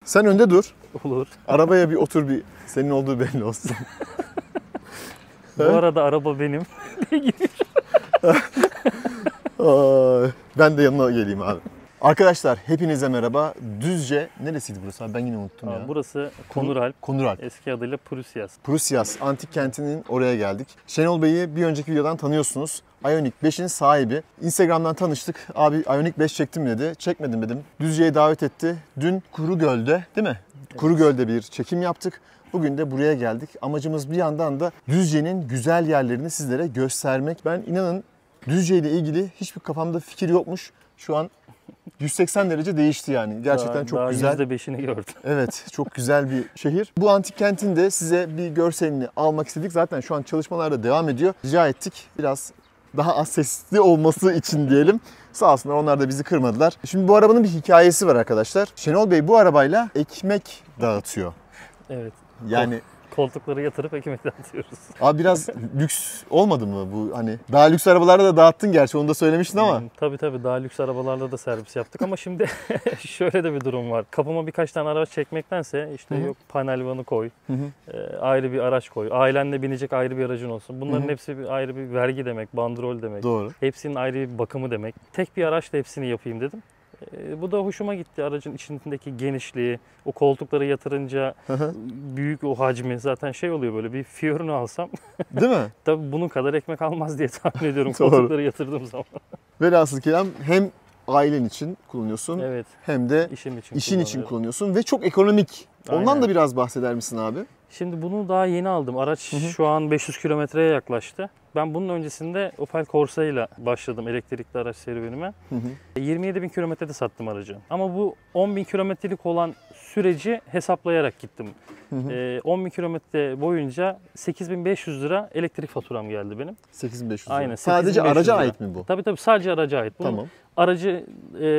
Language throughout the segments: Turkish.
Sen önde dur. Olur. Arabaya bir otur, bir senin olduğu belli olsun. Bu arada araba benim. Ben de yanına geleyim abi. Arkadaşlar hepinize merhaba. Düzce neresiydi burası abi? Ben yine unuttum ya. Burası Konuralp. Konuralp. Eski adıyla Prusyas. Prusyas antik kentinin oraya geldik. Şenol Bey'i bir önceki videodan tanıyorsunuz. Ioniq 5'in sahibi. Instagram'dan tanıştık. Abi Ioniq 5 çektim dedi. Çekmedim dedim. Düzce'ye davet etti. Dün Kurugöl'de değil mi? Evet. Kurugöl'de bir çekim yaptık. Bugün de buraya geldik. Amacımız bir yandan da Düzce'nin güzel yerlerini sizlere göstermek. Ben inanın Düzce ile ilgili hiçbir kafamda fikir yokmuş. Şu an 180 derece değişti yani. Gerçekten çok güzel. %5'ini gördüm. Evet, çok güzel bir şehir. Bu antik kentin de size bir görselini almak istedik. Zaten şu an çalışmalar da devam ediyor. Rica ettik biraz daha az sesli olması için diyelim. Sağ olsunlar, onlar da bizi kırmadılar. Şimdi bu arabanın bir hikayesi var arkadaşlar. Şenol Bey bu arabayla ekmek dağıtıyor. Evet. Yani koltukları yatırıp ekmek dağıtıyoruz. Abi biraz lüks olmadı mı bu, hani daha lüks arabalarda da dağıttın gerçi, onu da söylemiştin ama. Tabii daha lüks arabalarla da servis yaptık ama şimdi şöyle de bir durum var. Kapıma birkaç tane araç çekmektense işte yok panel vanı koy, ayrı bir araç koy, ailenle binecek ayrı bir aracın olsun. Bunların hepsi ayrı bir vergi demek, bandrol demek. Doğru. Hepsinin ayrı bir bakımı demek. Tek bir araçla hepsini yapayım dedim. Bu da hoşuma gitti. Aracın içindeki genişliği, o koltukları yatırınca büyük o hacmi, zaten şey oluyor, böyle bir Fiorino alsam. Değil mi? Tabii bunun kadar ekmek almaz diye tahmin ediyorum Doğru. koltukları yatırdığım zaman. Velhasıl kelam hem ailen için kullanıyorsun, evet, hem de işin için kullanıyorsun ve çok ekonomik. Ondan Aynen. da biraz bahseder misin abi? Şimdi bunu daha yeni aldım. Araç şu an 500 kilometreye yaklaştı. Ben bunun öncesinde Opel Corsa ile başladım elektrikli araç serüvenime. 27.000 kilometrede sattım aracı. Ama bu 10.000 kilometrelik olan süreci hesaplayarak gittim. 10.000 kilometre boyunca 8.500 lira elektrik faturam geldi benim. 8.500 lira. Aynen. Sadece araca ait mi bu? Tabii sadece araca ait. Bunun tamam. Aracı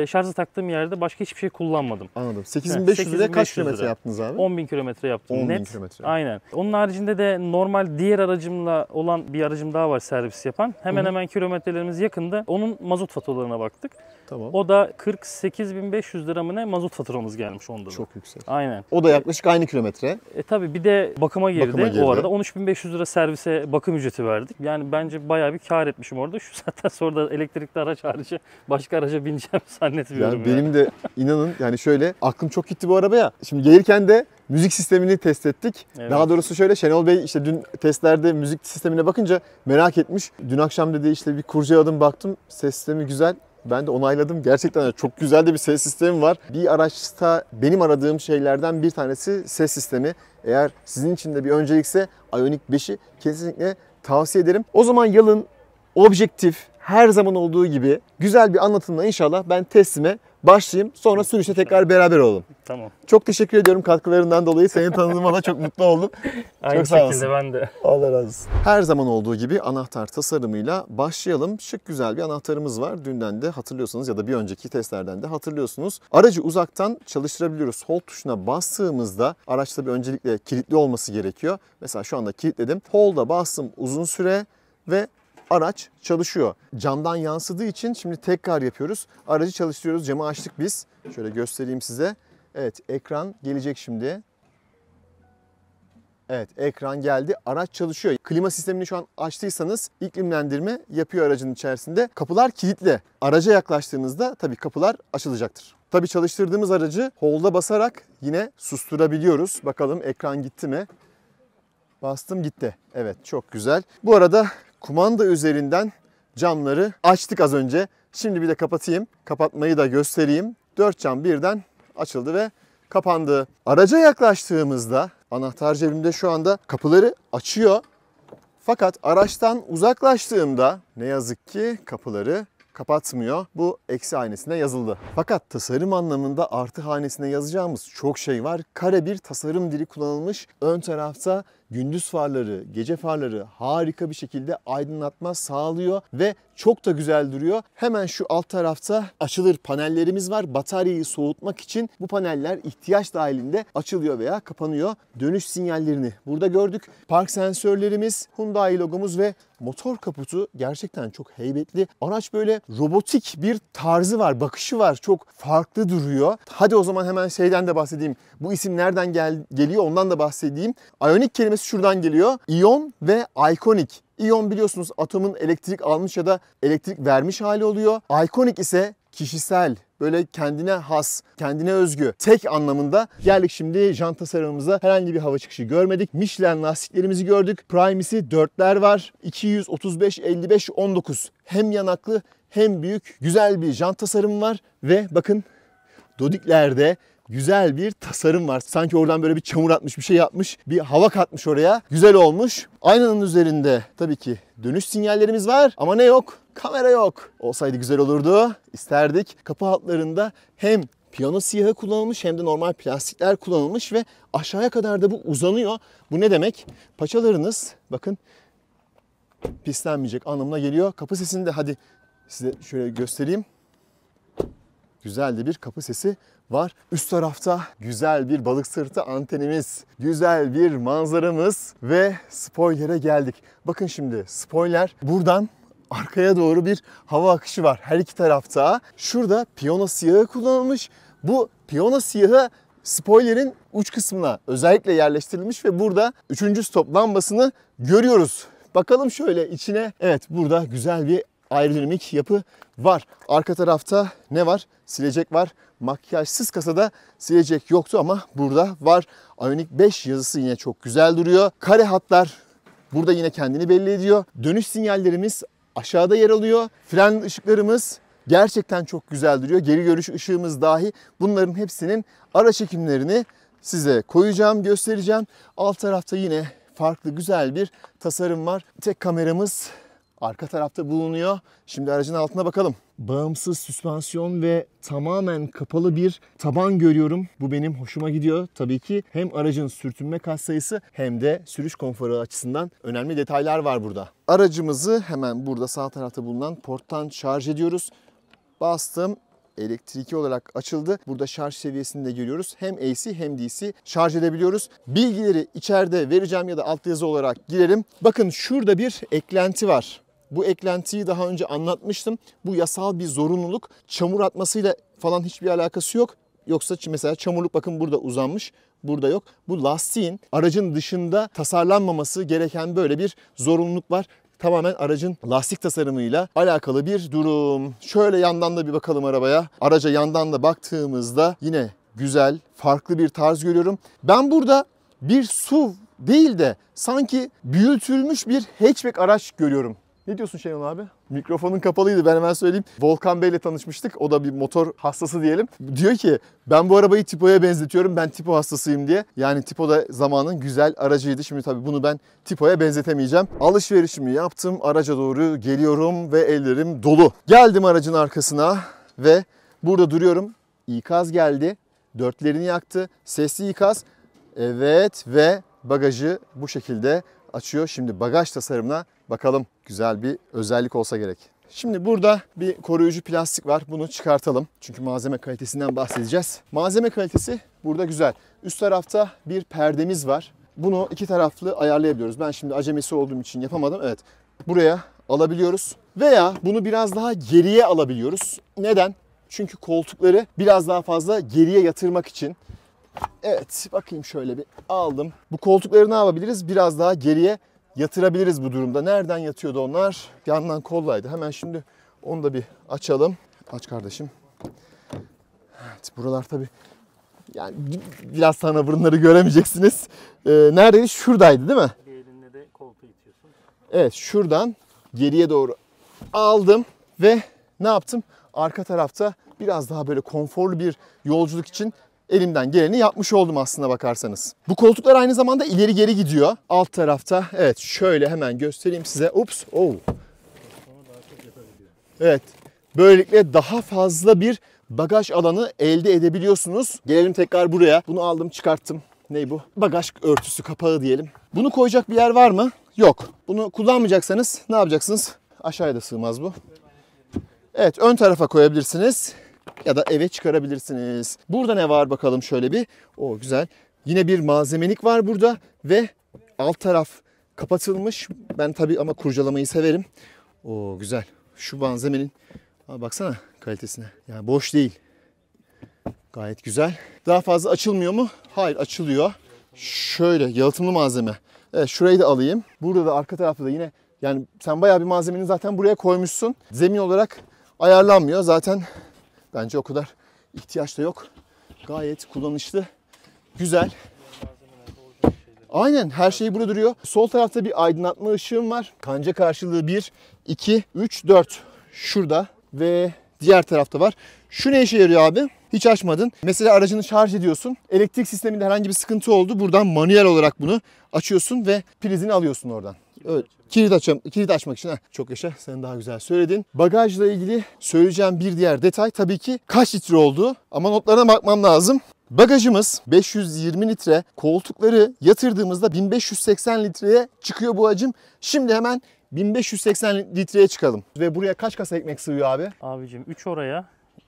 şarjı taktığım yerde başka hiçbir şey kullanmadım. Anladım. 8.500 liraya kaç kilometre yaptınız abi? 10.000 kilometre yaptım 10.000 net. kilometre. Aynen. Onun haricinde de normal diğer aracımla olan bir aracım daha var servis yapan. Hemen kilometrelerimiz yakında. Onun mazot faturalarına baktık. Tamam. O da 48.500 lira mı ne mazot faturamız gelmiş onda da. Çok yüksek. Aynen. O da yaklaşık aynı kilometre. Tabii bir de bakıma girdi. O arada 13.500 lira servise bakım ücreti verdik. Yani bence bayağı bir kar etmişim orada. Şu zaten sonra da elektrikli araç harici başka araca bineceğim zannetmiyorum. Yani benim de inanın yani şöyle aklım çok gitti bu arabaya. Şimdi gelirken de müzik sistemini test ettik. Evet. Daha doğrusu şöyle, Şenol Bey işte dün testlerde müzik sistemine bakınca merak etmiş. Dün akşam dedi işte bir kurcaladım, baktım ses sistemi güzel. Ben de onayladım. Gerçekten çok güzel de bir ses sistemi var. Bir araçta benim aradığım şeylerden bir tanesi ses sistemi. Eğer sizin için de bir öncelikse Ioniq 5'i kesinlikle tavsiye ederim. O zaman yalın, objektif, her zaman olduğu gibi güzel bir anlatımla inşallah ben testime başlayayım. Sonra sürüşte tekrar beraber olalım. Tamam. Çok teşekkür ediyorum katkılarından dolayı. Seni tanıdığıma da çok mutlu oldum. Aynı çok sağ şekilde ben de. Allah razı olsun. Her zaman olduğu gibi anahtar tasarımıyla başlayalım. Şık güzel bir anahtarımız var. Dünden de hatırlıyorsanız ya da bir önceki testlerden de hatırlıyorsunuz. Aracı uzaktan çalıştırabiliyoruz. Hold tuşuna bastığımızda araçta bir öncelikle kilitli olması gerekiyor. Mesela şu anda kilitledim. Hold'a bastım uzun süre ve araç çalışıyor. Camdan yansıdığı için şimdi tekrar yapıyoruz. Aracı çalıştırıyoruz. Camı açtık biz. Şöyle göstereyim size. Evet, ekran gelecek şimdi. Evet, ekran geldi. Araç çalışıyor. Klima sistemini şu an açtıysanız iklimlendirme yapıyor aracın içerisinde. Kapılar kilitli. Araca yaklaştığınızda tabii kapılar açılacaktır. Tabii çalıştırdığımız aracı hold'a basarak yine susturabiliyoruz. Bakalım ekran gitti mi? Bastım, gitti. Evet, çok güzel. Bu arada kumanda üzerinden camları açtık az önce. Şimdi bir de kapatayım. Kapatmayı da göstereyim. 4 cam birden açıldı ve kapandı. Araca yaklaştığımızda anahtar cebimde şu anda, kapıları açıyor. Fakat araçtan uzaklaştığımda ne yazık ki kapıları kapatmıyor. Bu eksi hanesine yazıldı. Fakat tasarım anlamında artı hanesine yazacağımız çok şey var. Kare bir tasarım dili kullanılmış. Ön tarafta gündüz farları, gece farları harika bir şekilde aydınlatma sağlıyor ve çok da güzel duruyor. Hemen şu alt tarafta açılır panellerimiz var. Bataryayı soğutmak için bu paneller ihtiyaç dahilinde açılıyor veya kapanıyor. Dönüş sinyallerini burada gördük. Park sensörlerimiz, Hyundai logomuz ve motor kaputu gerçekten çok heybetli. Araç böyle robotik bir tarzı var, bakışı var. Çok farklı duruyor. Hadi o zaman hemen şeyden de bahsedeyim. Bu isim nereden geliyor ondan da bahsedeyim. Ioniq kelimesi şuradan geliyor. İyon ve iconic. İyon biliyorsunuz atomun elektrik almış ya da elektrik vermiş hali oluyor. Iconic ise kişisel, böyle kendine has, kendine özgü, tek anlamında. Geldik şimdi jant tasarımımıza. Herhangi bir hava çıkışı görmedik. Michelin lastiklerimizi gördük. Prime'isi 4'ler var. 235, 55, 19. Hem yanaklı hem büyük güzel bir jant tasarımı var. Ve bakın dodiklerde güzel bir tasarım var. Sanki oradan böyle bir çamur atmış, bir şey yapmış, bir hava katmış oraya. Güzel olmuş. Aynanın üzerinde tabii ki dönüş sinyallerimiz var ama ne yok? Kamera yok. Olsaydı güzel olurdu. İsterdik. Kapı altlarında hem piyano siyahı kullanılmış hem de normal plastikler kullanılmış ve aşağıya kadar da bu uzanıyor. Bu ne demek? Paçalarınız bakın pislenmeyecek anlamına geliyor. Kapı sesini de hadi size şöyle göstereyim. Güzel de bir kapı sesi var. Üst tarafta güzel bir balık sırtı antenimiz, güzel bir manzaramız ve spoiler'e geldik. Bakın şimdi spoiler buradan arkaya doğru bir hava akışı var her iki tarafta. Şurada piyano siyahı kullanılmış. Bu piyano siyahı spoiler'in uç kısmına özellikle yerleştirilmiş ve burada 3. stop lambasını görüyoruz. Bakalım şöyle içine. Evet, burada güzel bir aerodinamik yapı var. Arka tarafta ne var? Silecek var. Makyajsız kasada silecek yoktu ama burada var. Ioniq 5 yazısı yine çok güzel duruyor. Kare hatlar burada yine kendini belli ediyor. Dönüş sinyallerimiz aşağıda yer alıyor. Fren ışıklarımız gerçekten çok güzel duruyor. Geri görüş ışığımız dahi. Bunların hepsinin ara çekimlerini size koyacağım, göstereceğim. Alt tarafta yine farklı güzel bir tasarım var. Tek kameramız arka tarafta bulunuyor. Şimdi aracın altına bakalım. Bağımsız süspansiyon ve tamamen kapalı bir taban görüyorum. Bu benim hoşuma gidiyor. Tabii ki hem aracın sürtünme katsayısı hem de sürüş konforu açısından önemli detaylar var burada. Aracımızı hemen burada sağ tarafta bulunan porttan şarj ediyoruz. Bastım. Elektrikli olarak açıldı. Burada şarj seviyesini de görüyoruz. Hem AC hem DC şarj edebiliyoruz. Bilgileri içeride vereceğim ya da alt yazı olarak girelim. Bakın şurada bir eklenti var. Bu eklentiyi daha önce anlatmıştım. Bu yasal bir zorunluluk. Çamur atmasıyla falan hiçbir alakası yok. Yoksa mesela çamurluk bakın burada uzanmış. Burada yok. Bu lastiğin aracın dışında tasarlanmaması gereken böyle bir zorunluluk var. Tamamen aracın lastik tasarımıyla alakalı bir durum. Şöyle yandan da bir bakalım arabaya. Araca yandan da baktığımızda yine güzel, farklı bir tarz görüyorum. Ben burada bir SUV değil de sanki büyütülmüş bir hatchback araç görüyorum. Ne diyorsun Şenol abi? Mikrofonun kapalıydı, ben hemen söyleyeyim. Volkan Bey ile tanışmıştık. O da bir motor hastası diyelim. Diyor ki ben bu arabayı Tipo'ya benzetiyorum. Ben Tipo hastasıyım diye. Yani Tipo da zamanın güzel aracıydı. Şimdi tabii bunu ben Tipo'ya benzetemeyeceğim. Alışverişimi yaptım. Araca doğru geliyorum ve ellerim dolu. Geldim aracın arkasına ve burada duruyorum. İkaz geldi. Dörtlerini yaktı. Sesli ikaz. Evet ve bagajı bu şekilde açıyor. Şimdi bagaj tasarımına bakalım. Güzel bir özellik olsa gerek. Şimdi burada bir koruyucu plastik var. Bunu çıkartalım. Çünkü malzeme kalitesinden bahsedeceğiz. Malzeme kalitesi burada güzel. Üst tarafta bir perdemiz var. Bunu iki taraflı ayarlayabiliyoruz. Ben şimdi acemisi olduğum için yapamadım. Evet. Buraya alabiliyoruz. Veya bunu biraz daha geriye alabiliyoruz. Neden? Çünkü koltukları biraz daha fazla geriye yatırmak için. Evet, bakayım şöyle bir aldım. Bu koltukları ne yapabiliriz? Biraz daha geriye yatırabiliriz bu durumda. Nereden yatıyordu onlar? Yandan kollaydı. Hemen şimdi onu da bir açalım. Aç kardeşim. Evet, buralar tabii yani biraz sonra bunları göremeyeceksiniz. Neredeydi? Şuradaydı değil mi? Bir elinde de koltuğu itiyorsun. Evet, şuradan geriye doğru aldım ve ne yaptım? Arka tarafta biraz daha böyle konforlu bir yolculuk için elimden geleni yapmış oldum aslına bakarsanız. Bu koltuklar aynı zamanda ileri geri gidiyor. Alt tarafta evet şöyle hemen göstereyim size. Ups. Oh. Evet. Böylelikle daha fazla bir bagaj alanı elde edebiliyorsunuz. Gelelim tekrar buraya. Bunu aldım çıkarttım. ne bu? Bagaj örtüsü kapağı diyelim. Bunu koyacak bir yer var mı? Yok. Bunu kullanmayacaksanız ne yapacaksınız? Aşağıya da sığmaz bu. Evet, ön tarafa koyabilirsiniz ya da eve çıkarabilirsiniz. Burada ne var bakalım şöyle bir. O güzel. Yine bir malzemelik var burada ve alt taraf kapatılmış. Ben tabii ama kurcalamayı severim. O güzel. Şu malzemenin baksana kalitesine. Yani boş değil. Gayet güzel. Daha fazla açılmıyor mu? Hayır, açılıyor. Şöyle yalıtımlı malzeme. Evet, şurayı da alayım. Burada da arka tarafta da yine yani sen bayağı bir malzemeni zaten buraya koymuşsun. Zemin olarak ayarlanmıyor. Zaten bence o kadar ihtiyaç da yok. Gayet kullanışlı. Güzel. Aynen, her şey burada duruyor. Sol tarafta bir aydınlatma ışığım var. Kanca karşılığı 1, 2, 3, 4 şurada ve diğer tarafta var. Şu ne işe yarıyor abi? Hiç açmadın. Mesela aracını şarj ediyorsun. Elektrik sisteminde herhangi bir sıkıntı oldu. Buradan manuel olarak bunu açıyorsun ve prizini alıyorsun oradan. Evet. Kilit açmak için. Çok yaşa, sen daha güzel söyledin. Bagajla ilgili söyleyeceğim bir diğer detay tabii ki kaç litre olduğu, ama notlarına bakmam lazım. Bagajımız 520 litre. Koltukları yatırdığımızda 1580 litreye çıkıyor bu hacim. Şimdi hemen 1580 litreye çıkalım. Ve buraya kaç kasa ekmek sığıyor abi? Abicim 3 oraya,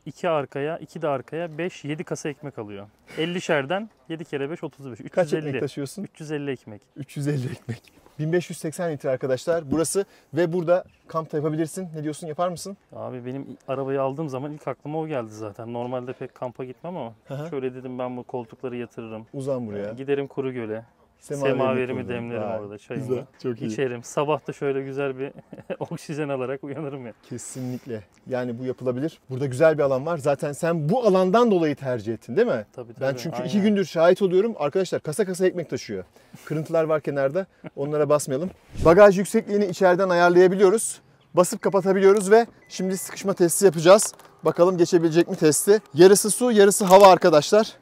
2 arkaya, 2 de arkaya, 5, 7 kasa ekmek alıyor. 50'şerden 7 kere 5, 35. 350. Kaç ekmek taşıyorsun? 350 ekmek. 350 ekmek. 1580 litre arkadaşlar burası ve burada kamp da yapabilirsin. Ne diyorsun, yapar mısın? Abi benim arabayı aldığım zaman ilk aklıma o geldi zaten. Normalde pek kampa gitmem ama Hı. şöyle dedim, ben bu koltukları yatırırım. Uzan buraya. Giderim Kurugöl'e. Semaverimi Semaverimi demlerim Vay, orada, çayımı. güzel, çok iyi. İçerim. Sabah da şöyle güzel bir oksijen alarak uyanırım ya. Kesinlikle. Yani bu yapılabilir. Burada güzel bir alan var. Zaten sen bu alandan dolayı tercih ettin değil mi? Tabii, Ben çünkü aynen. 2 gündür şahit oluyorum. Arkadaşlar kasa ekmek taşıyor. Kırıntılar var kenarda. Onlara basmayalım. Bagaj yüksekliğini içeriden ayarlayabiliyoruz. Basıp kapatabiliyoruz ve şimdi sıkışma testi yapacağız. Bakalım geçebilecek mi testi. Yarısı su, yarısı hava arkadaşlar.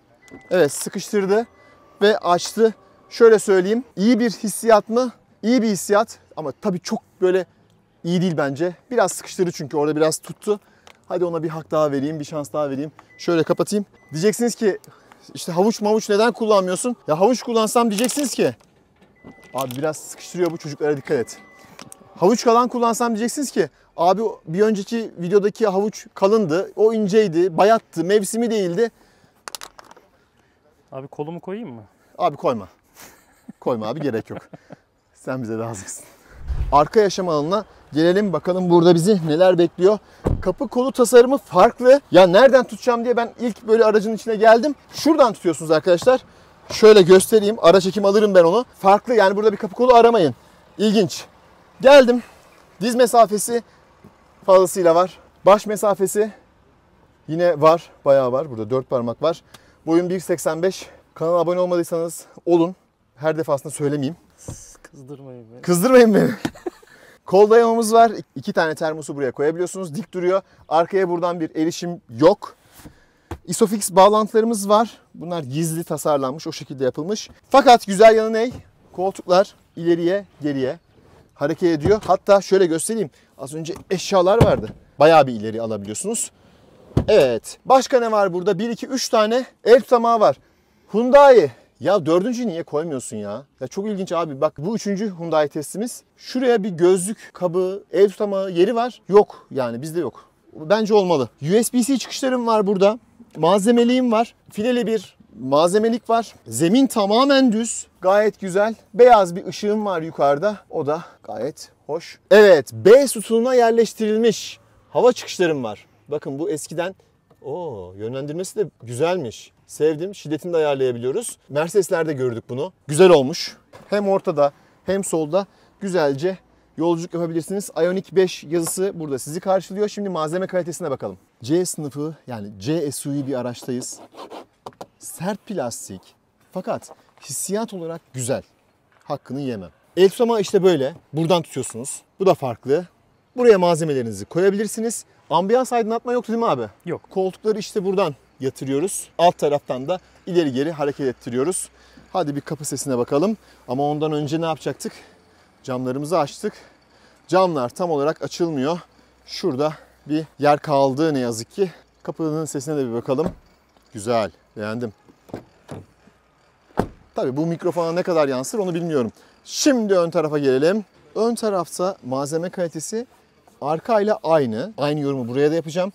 Evet, sıkıştırdı ve açtı. Şöyle söyleyeyim. İyi bir hissiyat mı? İyi bir hissiyat ama tabii çok böyle iyi değil bence. Biraz sıkıştırdı çünkü orada biraz tuttu. Hadi ona bir hak daha vereyim, bir şans daha vereyim. Şöyle kapatayım. Diyeceksiniz ki işte havuç mavuç neden kullanmıyorsun? Ya havuç kullansam diyeceksiniz ki abi biraz sıkıştırıyor, bu çocuklara dikkat et. Havuç kalan kullansam diyeceksiniz ki abi bir önceki videodaki havuç kalındı, o inceydi, bayattı, mevsimi değildi. Abi kolumu koyayım mı? Abi koyma. Koyma abi, gerek yok. Sen bize lazımsın. Arka yaşam alanına gelelim, bakalım burada bizi neler bekliyor. Kapı kolu tasarımı farklı. Ya nereden tutacağım diye ben ilk böyle aracın içine geldim. Şuradan tutuyorsunuz arkadaşlar. Şöyle göstereyim. Ara çekim alırım ben onu. Farklı, yani burada bir kapı kolu aramayın. İlginç. Geldim. Diz mesafesi fazlasıyla var. Baş mesafesi yine var. Bayağı var. Burada 4 parmak var. Boyum 1.85. Kanala abone olmadıysanız olun. Her defasında söylemeyeyim. Kızdırmayın beni. Kızdırmayın beni. Kol dayamamız var. 2 tane termosu buraya koyabiliyorsunuz. Dik duruyor. Arkaya buradan bir erişim yok. Isofix bağlantılarımız var. Bunlar gizli tasarlanmış. O şekilde yapılmış. Fakat güzel yanı ne? Koltuklar ileriye geriye hareket ediyor. Hatta şöyle göstereyim. Az önce eşyalar vardı. Bayağı bir ileri alabiliyorsunuz. Evet. Başka ne var burada? 1, 2, 3 tane el tutamağı var. Hyundai. Ya dördüncü niye koymuyorsun ya? Ya çok ilginç abi. Bak bu 3. Hyundai testimiz. Şuraya bir gözlük kabı, el tutamağı yeri var. Yok yani, bizde yok. Bence olmalı. USB-C çıkışlarım var burada. Malzemeliğim var. Fileli bir malzemelik var. Zemin tamamen düz. Gayet güzel. Beyaz bir ışığım var yukarıda. O da gayet hoş. Evet, B sütununa yerleştirilmiş hava çıkışlarım var. Bakın bu eskiden. Yönlendirmesi de güzelmiş. Sevdim. Şiddetini de ayarlayabiliyoruz. Mercedes'lerde gördük bunu. Güzel olmuş. Hem ortada hem solda güzelce yolculuk yapabilirsiniz. Ioniq 5 yazısı burada sizi karşılıyor. Şimdi malzeme kalitesine bakalım. C sınıfı, yani C SUV bir araçtayız. Sert plastik. Fakat hissiyat olarak güzel. Hakkını yemem. El tutamağı işte böyle. Buradan tutuyorsunuz. Bu da farklı. Buraya malzemelerinizi koyabilirsiniz. Ambiyans aydınlatma yoktu değil mi abi? Yok. Koltukları işte buradan yatırıyoruz. Alt taraftan da ileri geri hareket ettiriyoruz. Hadi bir kapı sesine bakalım. Ama ondan önce ne yapacaktık? Camlarımızı açtık. Camlar tam olarak açılmıyor. Şurada bir yer kaldı ne yazık ki. Kapının sesine de bir bakalım. Güzel, beğendim. Tabii bu mikrofona ne kadar yansır onu bilmiyorum. Şimdi ön tarafa gelelim. Ön tarafta malzeme kalitesi arkayla aynı. Aynı yorumu buraya da yapacağım.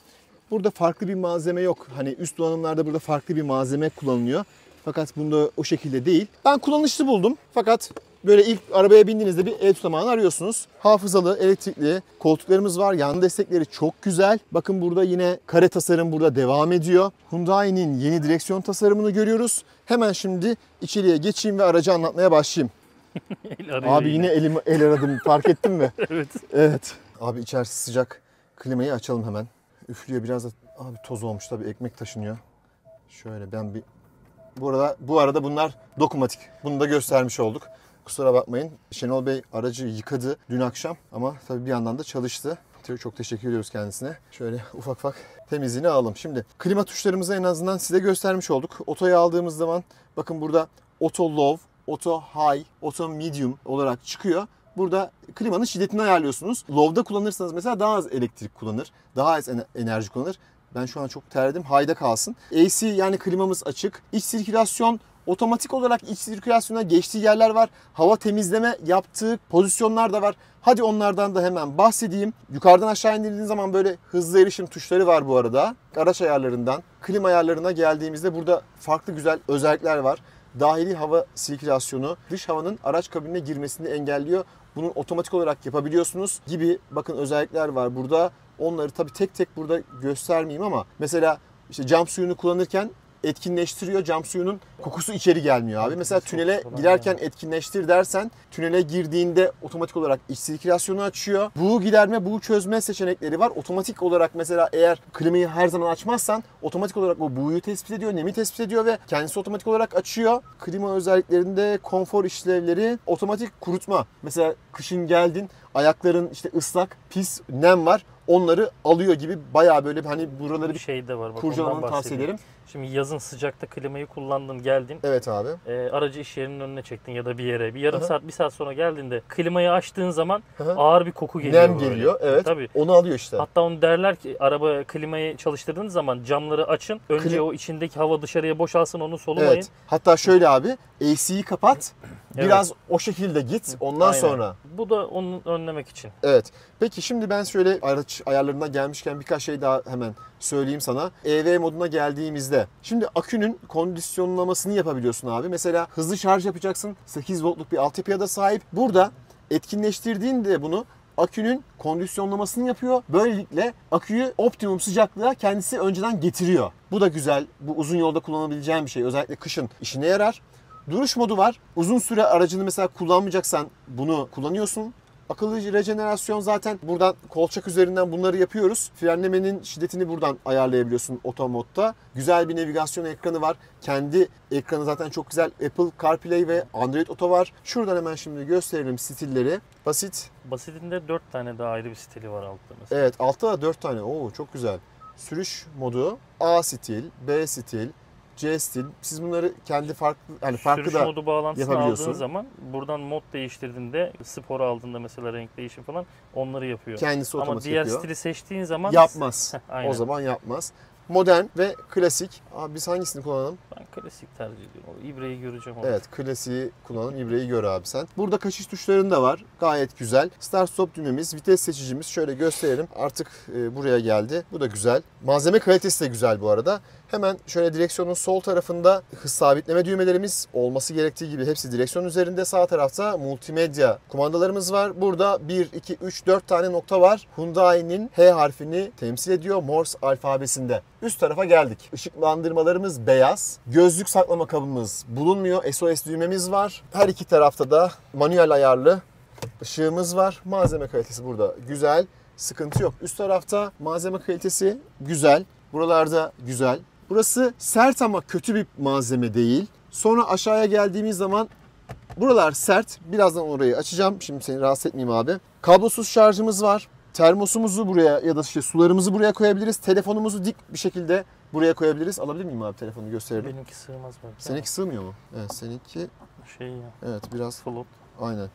Burada farklı bir malzeme yok. Hani üst donanımlarda burada farklı bir malzeme kullanılıyor. Fakat bunda o şekilde değil. Ben kullanışlı buldum. Fakat böyle ilk arabaya bindiğinizde bir el tutamağını arıyorsunuz. Hafızalı, elektrikli koltuklarımız var. Yan destekleri çok güzel. Bakın burada yine kare tasarım burada devam ediyor. Hyundai'nin yeni direksiyon tasarımını görüyoruz. Hemen şimdi içeriye geçeyim ve aracı anlatmaya başlayayım. Abi yine el aradım, fark ettin mi? Evet. Evet. Abi içerisi sıcak. Klimayı açalım hemen. Üflüyor biraz da. Abi toz olmuş tabii, ekmek taşınıyor. Şöyle ben bir... Bu arada bunlar dokunmatik. Bunu da göstermiş olduk. Kusura bakmayın. Şenol Bey aracı yıkadı dün akşam ama tabii bir yandan da çalıştı. Çok teşekkür ediyoruz kendisine. Şöyle ufak ufak temizliğini alalım. Şimdi klima tuşlarımızı en azından size göstermiş olduk. Oto'yu aldığımız zaman bakın burada Auto Low, Auto High, Auto Medium olarak çıkıyor. Burada klimanın şiddetini ayarlıyorsunuz. Low'da kullanırsanız mesela daha az elektrik kullanır. Daha az enerji kullanır. Ben şu an çok terledim. High'da kalsın. AC yani klimamız açık. İç sirkülasyon otomatik olarak iç sirkülasyona geçtiği yerler var. Hava temizleme yaptığı pozisyonlar da var. Hadi onlardan da hemen bahsedeyim. Yukarıdan aşağı indirdiğiniz zaman böyle hızlı erişim tuşları var bu arada. Araç ayarlarından klima ayarlarına geldiğimizde burada farklı güzel özellikler var. Dahili hava sirkülasyonu dış havanın araç kabinine girmesini engelliyor. Bunu otomatik olarak yapabiliyorsunuz gibi bakın özellikler var burada. Onları tabii tek tek burada göstermeyeyim ama mesela işte cam suyunu kullanırken etkinleştiriyor. Cam suyunun kokusu içeri gelmiyor abi. Mesela tünele girerken etkinleştir dersen tünele girdiğinde otomatik olarak iç sirkülasyonu açıyor. Buğu giderme, buğu çözme seçenekleri var. Otomatik olarak mesela eğer klimayı her zaman açmazsan otomatik olarak o buğuyu tespit ediyor, nemi tespit ediyor ve kendisi otomatik olarak açıyor. Klima özelliklerinde konfor işlevleri, otomatik kurutma. Mesela kışın geldin, ayakların işte ıslak, pis, nem var. Onları alıyor gibi bayağı böyle hani buraları bir şey de var. Bak, kurcalamanı tavsiye ederim. Şimdi yazın sıcakta klimayı kullandın, geldin. Evet abi. Aracı iş yerinin önüne çektin ya da bir yere. Bir yarım saat, bir saat sonra geldiğinde klimayı açtığın zaman Aha. ağır bir koku geliyor. Nem böyle. geliyor. Evet. Tabii. Onu alıyor işte. Hatta onu derler ki araba klimayı çalıştırdığınız zaman camları açın. Önce o içindeki hava dışarıya boşalsın, onu solumayın. Evet. Hatta şöyle abi, AC'yi kapat. Biraz o şekilde git. Ondan Aynen. sonra. Bu da onu önlemek için. Evet. Peki şimdi ben şöyle araç ayarlarına gelmişken birkaç şey daha hemen söyleyeyim sana. EV moduna geldiğimizde. Şimdi akünün kondisyonlamasını yapabiliyorsun abi. Mesela hızlı şarj yapacaksın. 8 voltluk bir altyapıya da sahip. Burada etkinleştirdiğinde bunu akünün kondisyonlamasını yapıyor. Böylelikle aküyü optimum sıcaklığa kendisi önceden getiriyor. Bu da güzel. Bu uzun yolda kullanabileceğin bir şey. Özellikle kışın işine yarar. Duruş modu var. Uzun süre aracını mesela kullanmayacaksan bunu kullanıyorsun. Akıllı rejenerasyon zaten buradan kolçak üzerinden bunları yapıyoruz. Frenlemenin şiddetini buradan ayarlayabiliyorsun oto modda. Güzel bir navigasyon ekranı var. Kendi ekranı zaten çok güzel. Apple CarPlay ve Android Auto var. Şuradan hemen şimdi gösterelim stilleri. Basit. Basitinde 4 tane daha ayrı bir stili var altta mesela. Evet, altta da 4 tane. Oo, çok güzel. Sürüş modu A stil, B stil, C stil. Siz bunları kendi farklı farklı Sürüş da modu bağlantısını yapabiliyorsun. aldığın zaman buradan mod değiştirdiğinde, spor aldığında mesela renk değişim falan onları yapıyor. Kendisi Ama otomatik diğer yapıyor. stili seçtiğin zaman Yapmaz. aynen. O zaman yapmaz. Modern ve klasik. Abi biz hangisini kullanalım? Ben klasik tercih ediyorum. O ibreyi göreceğim orada. Evet, klasiği kullanalım. İbreyi gör abi sen. Burada kaçış tuşların da var. Gayet güzel. Start stop düğmemiz, vites seçicimiz. Şöyle gösterelim. Artık buraya geldi. Bu da güzel. Malzeme kalitesi de güzel bu arada. Hemen şöyle direksiyonun sol tarafında hız sabitleme düğmelerimiz olması gerektiği gibi hepsi direksiyon üzerinde. Sağ tarafta multimedya kumandalarımız var. Burada 1, 2, 3, 4 tane nokta var. Hyundai'nin H harfini temsil ediyor Morse alfabesinde. Üst tarafa geldik. Işıklandırmalarımız beyaz. Gözlük saklama kabımız bulunmuyor. SOS düğmemiz var. Her iki tarafta da manuel ayarlı ışığımız var. Malzeme kalitesi burada güzel. Sıkıntı yok. Üst tarafta malzeme kalitesi güzel. Buralarda güzel. Burası sert ama kötü bir malzeme değil. Sonra aşağıya geldiğimiz zaman buralar sert. Birazdan orayı açacağım. Şimdi seni rahatsız etmeyeyim abi. Kablosuz şarjımız var. Termosumuzu buraya ya da işte sularımızı buraya koyabiliriz. Telefonumuzu dik bir şekilde buraya koyabiliriz. Alabilir miyim abi telefonu gösterelim. Benimki sığmaz belki. Seninki sığmıyor mu? Evet, seninki Şey ya. evet biraz Float. aynen.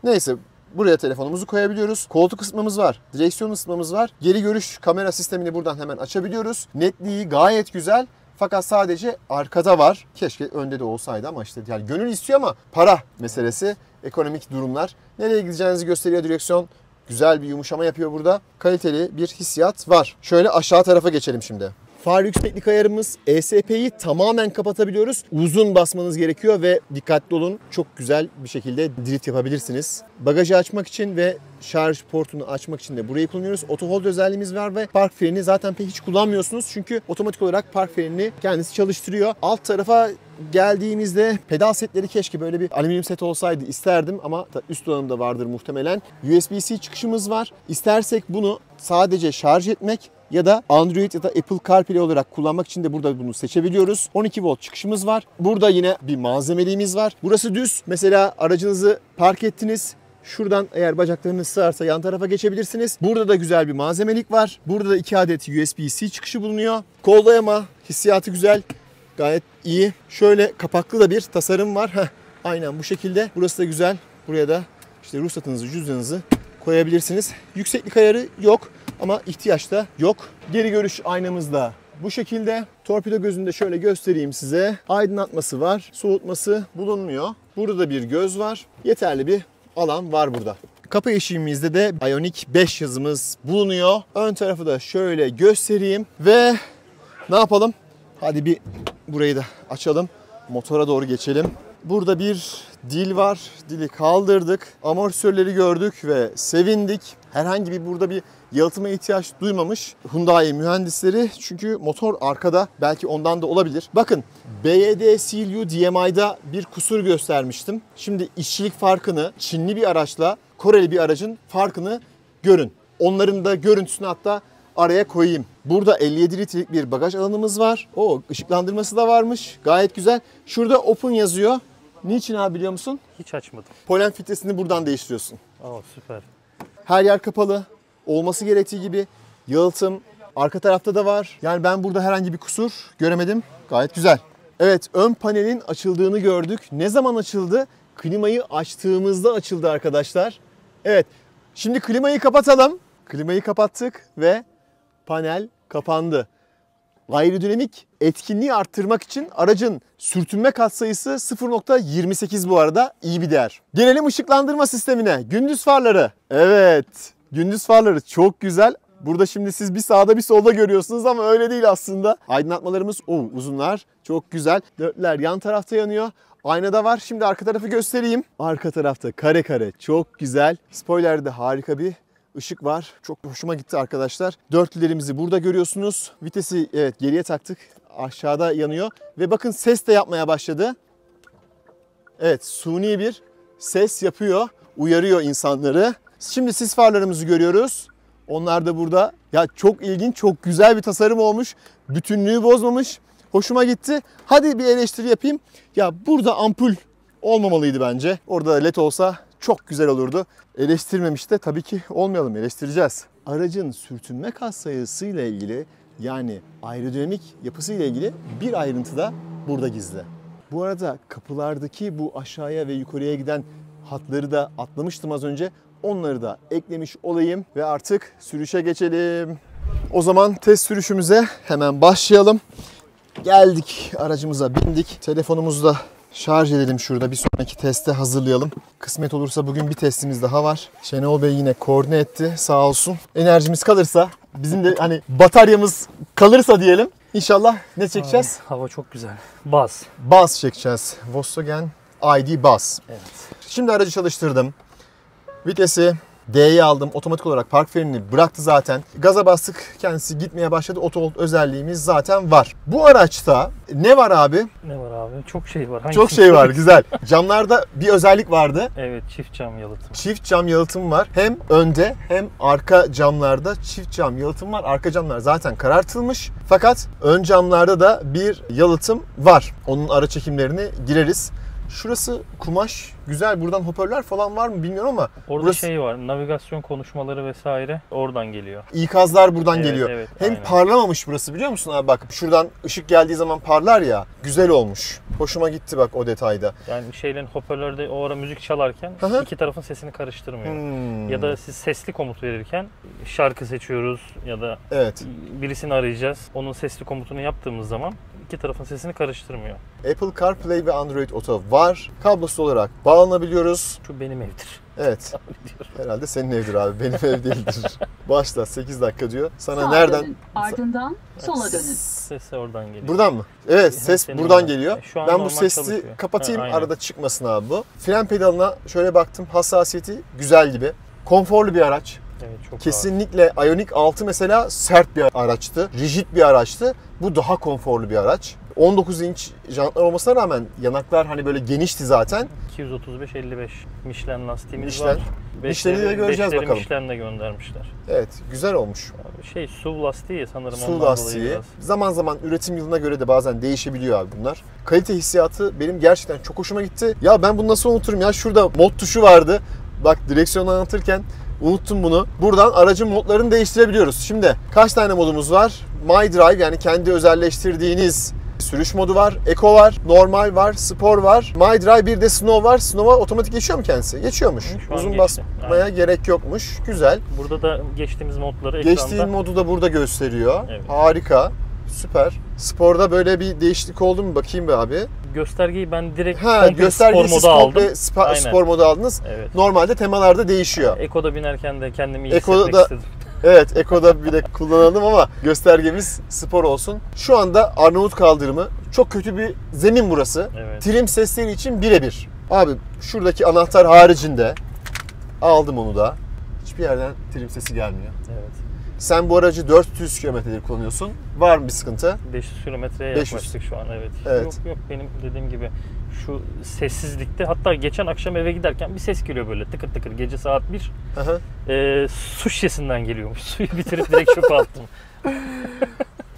Neyse, buraya telefonumuzu koyabiliyoruz. Koltuk ısıtmamız var. Direksiyon ısıtmamız var. Geri görüş kamera sistemini buradan hemen açabiliyoruz. Netliği gayet güzel. Fakat sadece arkada var. Keşke önde de olsaydı ama işte yani gönül istiyor ama para meselesi, ekonomik durumlar. Nereye gideceğinizi gösteriyor direksiyon. Güzel bir yumuşama yapıyor burada. Kaliteli bir hissiyat var. Şöyle aşağı tarafa geçelim şimdi. Far yükseklik ayarımız, ESP'yi tamamen kapatabiliyoruz. Uzun basmanız gerekiyor ve dikkatli olun. Çok güzel bir şekilde drift yapabilirsiniz. Bagajı açmak için ve şarj portunu açmak için de burayı kullanıyoruz. Auto hold özelliğimiz var ve park freni zaten pek hiç kullanmıyorsunuz. Çünkü otomatik olarak park frenini kendisi çalıştırıyor. Alt tarafa geldiğimizde pedal setleri keşke böyle bir alüminyum set olsaydı isterdim ama üst donanımda vardır muhtemelen. USB-C çıkışımız var. İstersek bunu sadece şarj etmek ya da Android ya da Apple CarPlay olarak kullanmak için de burada bunu seçebiliyoruz. 12 volt çıkışımız var. Burada yine bir malzemeliğimiz var. Burası düz. Mesela aracınızı park ettiniz. Şuradan eğer bacaklarınız sığarsa yan tarafa geçebilirsiniz. Burada da güzel bir malzemelik var. Burada da 2 adet USB-C çıkışı bulunuyor. Kol dayama hissiyatı güzel. Gayet iyi. Şöyle kapaklı da bir tasarım var. Aynen bu şekilde. Burası da güzel. Buraya da işte ruhsatınızı, cüzdanınızı koyabilirsiniz. Yükseklik ayarı yok ama ihtiyaç da yok. Geri görüş aynamız da bu şekilde. Torpido gözünde şöyle göstereyim size. Aydınlatması var. Soğutması bulunmuyor. Burada da bir göz var. Yeterli bir alan var burada. Kapı eşiğimizde de Ioniq 5 yazımız bulunuyor. Ön tarafı da şöyle göstereyim ve ne yapalım? Hadi bir burayı da açalım. Motora doğru geçelim. Burada bir dil var. Dili kaldırdık. Amortisörleri gördük ve sevindik. Herhangi bir burada bir yalıtıma ihtiyaç duymamış Hyundai mühendisleri. Çünkü motor arkada. Belki ondan da olabilir. Bakın BYD CLU DMI'da bir kusur göstermiştim. Şimdi işçilik farkını Çinli bir araçla Koreli bir aracın farkını görün. Onların da görüntüsünü hatta araya koyayım. Burada 57 litrelik bir bagaj alanımız var. O ışıklandırması da varmış. Gayet güzel. Şurada open yazıyor. Niçin abi biliyor musun? Hiç açmadım. Polen filtresini buradan değiştiriyorsun. Aa, süper. Her yer kapalı. Olması gerektiği gibi yalıtım arka tarafta da var. Yani ben burada herhangi bir kusur göremedim. Gayet güzel. Evet, ön panelin açıldığını gördük. Ne zaman açıldı? Klimayı açtığımızda açıldı arkadaşlar. Evet. Şimdi klimayı kapatalım. Klimayı kapattık ve panel kapandı. Aerodinamik etkinliği arttırmak için aracın sürtünme katsayısı 0.28 bu arada, iyi bir değer. Gelelim ışıklandırma sistemine. Gündüz farları. Evet, gündüz farları çok güzel. Burada şimdi siz bir sağda bir solda görüyorsunuz ama öyle değil aslında. Aydınlatmalarımız uzunlar, çok güzel. Dörtler yan tarafta yanıyor. Aynada var. Şimdi arka tarafı göstereyim. Arka tarafta kare kare çok güzel. Spoiler'de harika bir ışık var. Çok hoşuma gitti arkadaşlar. Dörtlülerimizi burada görüyorsunuz. Vitesi evet geriye taktık. Aşağıda yanıyor. Ve bakın ses de yapmaya başladı. Evet, suni bir ses yapıyor. Uyarıyor insanları. Şimdi sis farlarımızı görüyoruz. Onlar da burada. Ya çok ilginç, çok güzel bir tasarım olmuş. Bütünlüğü bozmamış. Hoşuma gitti. Hadi bir eleştiri yapayım. Ya burada ampul olmamalıydı bence. Orada led olsa çok güzel olurdu. Eleştirmemiş de tabii ki olmayalım, eleştireceğiz. Aracın sürtünme katsayısıyla ilgili, yani aerodinamik yapısıyla ilgili bir ayrıntı da burada gizli. Bu arada kapılardaki bu aşağıya ve yukarıya giden hatları da atlamıştım az önce. Onları da eklemiş olayım ve artık sürüşe geçelim. O zaman test sürüşümüze hemen başlayalım. Geldik, aracımıza bindik. Telefonumuzu da şarj edelim şurada. Bir sonraki teste hazırlayalım. Kısmet olursa bugün bir testimiz daha var. Şenol Bey yine koordine etti sağ olsun. Enerjimiz kalırsa, bizim de hani bataryamız kalırsa diyelim. İnşallah ne çekeceğiz? Ay, hava çok güzel. Baz. Baz çekeceğiz. Volkswagen ID Baz. Evet. Şimdi aracı çalıştırdım. Vitesi D'ye aldım. Otomatik olarak park frenini bıraktı zaten. Gaza bastık. Kendisi gitmeye başladı. Auto hold özelliğimiz zaten var. Bu araçta ne var abi? Ne var abi? Çok şey var. Çok şey var. Güzel. Camlarda bir özellik vardı. Evet, çift cam yalıtım. Çift cam yalıtım var. Hem önde hem arka camlarda çift cam yalıtım var. Arka camlar zaten karartılmış. Fakat ön camlarda da bir yalıtım var. Onun ara çekimlerini gireriz. Şurası kumaş güzel. Buradan hoparlör falan var mı bilmiyorum ama Orada burası... şey var. Navigasyon konuşmaları vesaire oradan geliyor. İkazlar buradan Evet, geliyor. evet, Hem aynen. parlamamış burası, biliyor musun abi, bak şuradan ışık geldiği zaman parlar ya, güzel olmuş. Hoşuma gitti bak o detayda. Yani şeylerin hoparlörde o ara müzik çalarken Hı. iki tarafın sesini karıştırmıyor. Ya da siz sesli komut verirken şarkı seçiyoruz ya da Evet. birisini arayacağız. Onun sesli komutunu yaptığımız zaman iki tarafın sesini karıştırmıyor. Apple CarPlay ve Android Auto var. Kablosuz olarak bağlanabiliyoruz. Şu benim evdir. Evet. Herhalde senin evdir abi. Benim ev değildir. Başla 8 dakika diyor. Sana Sağa nereden? dönün. Ardından sola dönün. Ses oradan geliyor. Buradan mı? Evet, ses Senin buradan oradan. geliyor. Şu an Ben bu normal sesi çalışıyor. kapatayım, Ha, aynen. arada çıkmasın abi bu. Fren pedalına şöyle baktım, hassasiyeti güzel gibi. Konforlu bir araç. Evet, çok rahat. Kesinlikle Ioniq 6 mesela sert bir araçtı. Rigid bir araçtı. Bu daha konforlu bir araç. 19 inç jantlar olmasına rağmen yanaklar hani böyle genişti zaten. 235-55 Michelin lastiğimiz Michelin. var. Michelin'i de göreceğiz bakalım. Michelin'le göndermişler. Evet, güzel olmuş. SUV lastiği sanırım Su ondan lastiği. dolayı biraz. Zaman zaman üretim yılına göre de bazen değişebiliyor abi bunlar. Kalite hissiyatı benim gerçekten çok hoşuma gitti. Ya ben bunu nasıl unuturum ya? Şurada mod tuşu vardı. Bak direksiyonu anlatırken unuttum bunu. Buradan aracın modlarını değiştirebiliyoruz. Şimdi kaç tane modumuz var? My Drive, yani kendi özelleştirdiğiniz sürüş modu var. Eco var, normal var, spor var. My Drive, bir de Snow var. Snow'a otomatik geçiyor mu kendisi? Geçiyormuş. Şu an Uzun geçti. basmaya Aynen. gerek yokmuş. Güzel. Burada da geçtiğimiz modları Geçtiğin ekranda. modu da burada gösteriyor. Evet. Harika. Süper. Sporda böyle bir değişiklik oldu mu? Bakayım be abi. Göstergeyi ben direkt Ha, komple spor göstergesi moda aldım. Aynen. spor modu aldınız. Evet. Normalde temalarda değişiyor. Eko'da binerken de kendimi iyi Eko'da hissetmek da- istedim. Evet, Eko'da bir de kullanalım ama göstergemiz spor olsun. Şu anda Arnavut kaldırımı. Çok kötü bir zemin burası. Evet. Trim sesleri için birebir. Abi şuradaki anahtar haricinde aldım onu da. Hiçbir yerden trim sesi gelmiyor. Evet. Sen bu aracı 400 kilometredir kullanıyorsun. Var mı bir sıkıntı? 500 kilometreye 500. yaklaştık şu an, evet. Evet. Yok benim dediğim gibi şu sessizlikte, hatta geçen akşam eve giderken bir ses geliyor böyle tıkır tıkır, gece saat 1. Aha. Su şişesinden geliyormuş. Suyu bitirip direkt çöpe attım.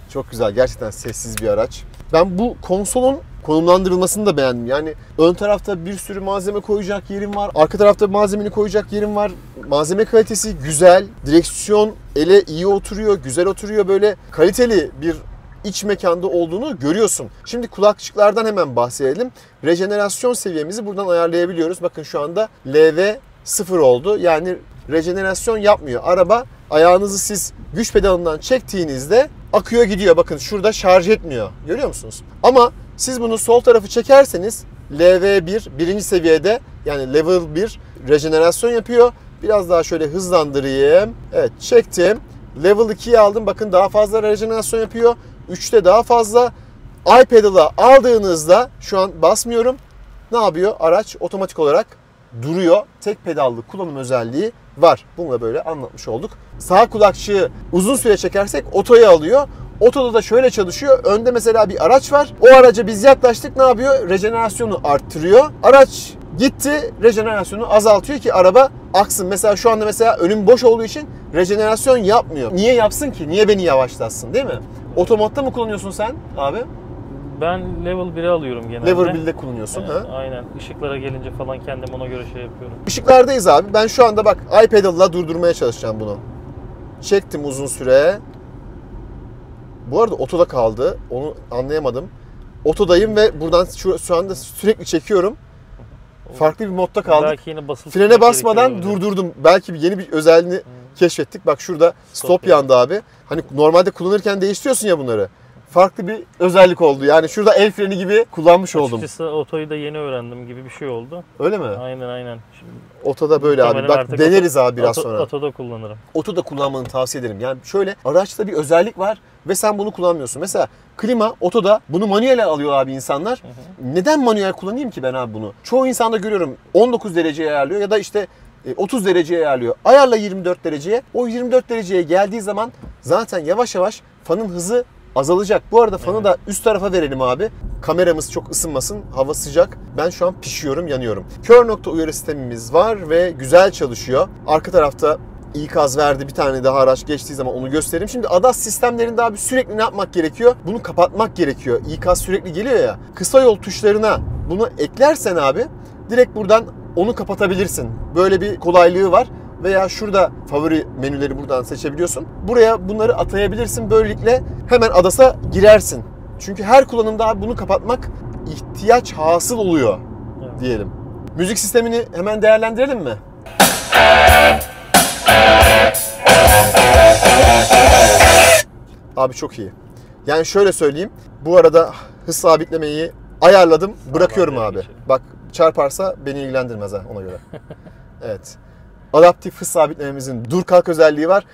Çok güzel. Gerçekten sessiz bir araç. Ben bu konsolun konumlandırılmasını da beğendim. Yani ön tarafta bir sürü malzeme koyacak yerim var. Arka tarafta malzemeni koyacak yerim var. Malzeme kalitesi güzel. Direksiyon ele iyi oturuyor, güzel oturuyor. Böyle kaliteli bir iç mekanda olduğunu görüyorsun. Şimdi kulakçıklardan hemen bahsedelim. Rejenerasyon seviyemizi buradan ayarlayabiliyoruz. Bakın şu anda LV 0 oldu. Yani rejenerasyon yapmıyor. Araba ayağınızı siz güç pedalından çektiğinizde akıyor gidiyor. Bakın şurada şarj etmiyor. Görüyor musunuz? Ama siz bunu sol tarafı çekerseniz LV1 birinci seviyede, yani level 1 rejenerasyon yapıyor. Biraz daha şöyle hızlandırayım. Evet, çektim. Level 2'yi aldım. Bakın daha fazla rejenerasyon yapıyor. 3'te daha fazla. iPedal'a aldığınızda şu an basmıyorum. Ne yapıyor? Araç otomatik olarak duruyor. Tek pedallı kullanım özelliği var. Bunu da böyle anlatmış olduk. Sağ kulakçığı uzun süre çekersek otoya alıyor. Otoda da şöyle çalışıyor. Önde mesela bir araç var. O araca biz yaklaştık, ne yapıyor? Rejenerasyonu arttırıyor. Araç gitti, rejenerasyonu azaltıyor ki araba aksın. Mesela şu anda mesela önüm boş olduğu için rejenerasyon yapmıyor. Niye yapsın ki? Niye beni yavaşlatsın, değil mi? Otomodda mı kullanıyorsun sen abi? Ben level 1'e alıyorum genelde. Level 1'de kullanıyorsun. Evet, Ha? aynen. Işıklara gelince falan kendim ona göre şey yapıyorum. Işıklardayız abi. Ben şu anda bak iPedal'la durdurmaya çalışacağım bunu. Çektim uzun süre. Bu arada otoda kaldı. Onu anlayamadım. Otodayım ve buradan şu anda sürekli çekiyorum. Farklı bir modda kaldık. Belki yine basılı Frene tutmak basmadan gerekiyor olabilir. durdurdum. Belki yeni bir özelliğini keşfettik. Bak şurada stop yandı abi. Hani normalde kullanırken değiştiriyorsun ya bunları. Farklı bir özellik oldu. Yani şurada el freni gibi kullanmış oldum. Açıkçası otoyu da yeni öğrendim gibi bir şey oldu. Öyle mi? Aynen. Şimdi Otoda böyle abi. muhtemelen Bak artık deneriz abi biraz sonra. Otoda kullanırım. Oto da kullanmanı tavsiye ederim. Yani şöyle, araçta bir özellik var ve sen bunu kullanmıyorsun. Mesela klima otoda, bunu manuel alıyor abi insanlar. Neden manuel kullanayım ki ben abi bunu? Çoğu insanda görüyorum 19 dereceye ayarlıyor ya da işte 30 dereceye ayarlıyor. Ayarla 24 dereceye. O 24 dereceye geldiği zaman zaten yavaş yavaş fanın hızı azalacak. Bu arada fanı da üst tarafa verelim abi. Kameramız çok ısınmasın. Hava sıcak. Ben şu an pişiyorum, yanıyorum. Kör nokta uyarı sistemimiz var ve güzel çalışıyor. Arka tarafta ikaz verdi. Bir tane daha araç geçtiği zaman onu göstereyim. Şimdi ADAS sistemlerinde abi sürekli ne yapmak gerekiyor? Bunu kapatmak gerekiyor. İkaz sürekli geliyor ya. Kısa yol tuşlarına bunu eklersen abi direkt buradan onu kapatabilirsin. Böyle bir kolaylığı var. Veya şurada favori menüleri buradan seçebiliyorsun. Buraya bunları atayabilirsin. Böylelikle hemen ADAS'a girersin. Çünkü her kullanımda abi bunu kapatmak ihtiyaç hasıl oluyor diyelim. Müzik sistemini hemen değerlendirelim mi? Abi çok iyi. Yani şöyle söyleyeyim. Bu arada hız sabitlemeyi ayarladım. Bırakıyorum abi. Geçelim. Bak çarparsa beni ilgilendirmez ha ona göre. Evet. Adaptif hız sabitlememizin dur kalk özelliği var.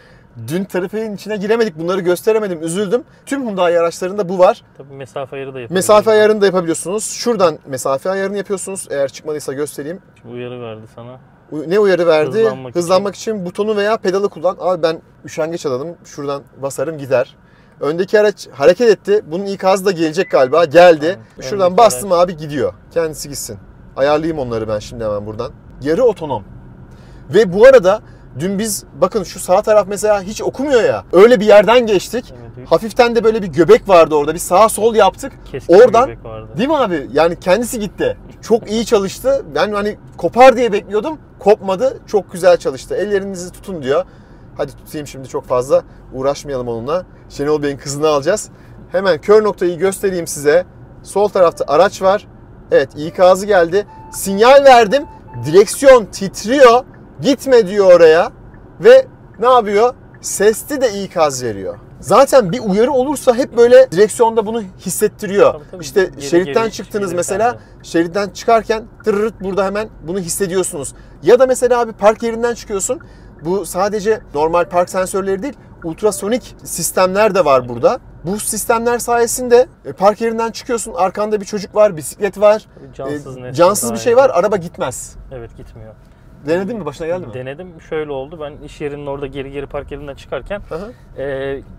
Dün trafiğin içine giremedik. Bunları gösteremedim. Üzüldüm. Tüm Hyundai araçlarında bu var. Tabii mesafe ayarı da yapıyoruz. Mesafe ayarını da yapabiliyorsunuz. Şuradan mesafe ayarını yapıyorsunuz. Eğer çıkmadıysa göstereyim. Şimdi uyarı verdi sana. Ne uyarı verdi? Hızlanmak için butonu veya pedalı kullan. Abi ben üşengeç adamım. Şuradan basarım gider. Öndeki araç hareket etti. Bunun ikazı da gelecek galiba. Geldi. Evet, Şuradan öndeki bastım abi gidiyor. Kendisi gitsin. Ayarlayayım onları ben şimdi hemen buradan. Yarı otonom. Ve bu arada dün biz bakın şu sağ taraf mesela hiç okumuyor ya. Öyle bir yerden geçtik. Evet, Hafiften de böyle bir göbek vardı orada. Bir sağ sol yaptık. keskin bir Oradan göbek vardı. değil mi abi? Yani kendisi gitti. Çok iyi çalıştı. Ben hani kopar diye bekliyordum. Kopmadı. Çok güzel çalıştı. Ellerinizi tutun diyor. Hadi tutayım şimdi çok fazla uğraşmayalım onunla. Şenol Bey'in kızını alacağız. Hemen kör noktayı göstereyim size. Sol tarafta araç var. Evet ikazı geldi. Sinyal verdim. Direksiyon titriyor. Gitme diyor oraya. Ve ne yapıyor? Sesli de ikaz veriyor. Zaten bir uyarı olursa hep böyle direksiyonda bunu hissettiriyor. Tabii. İşte şeritten geri çıktınız gelirken mesela. de. Şeritten çıkarken tırırt burada hemen bunu hissediyorsunuz. Ya da mesela abi park yerinden çıkıyorsun. Bu sadece normal park sensörleri değil, ultrasonik sistemler de var burada. Bu sistemler sayesinde park yerinden çıkıyorsun, arkanda bir çocuk var, bisiklet var, cansız bir şey var, araba gitmez. Evet gitmiyor. Denedin mi? Başına geldi mi? Denedim. Şöyle oldu. Ben iş yerinin orada geri park yerinden çıkarken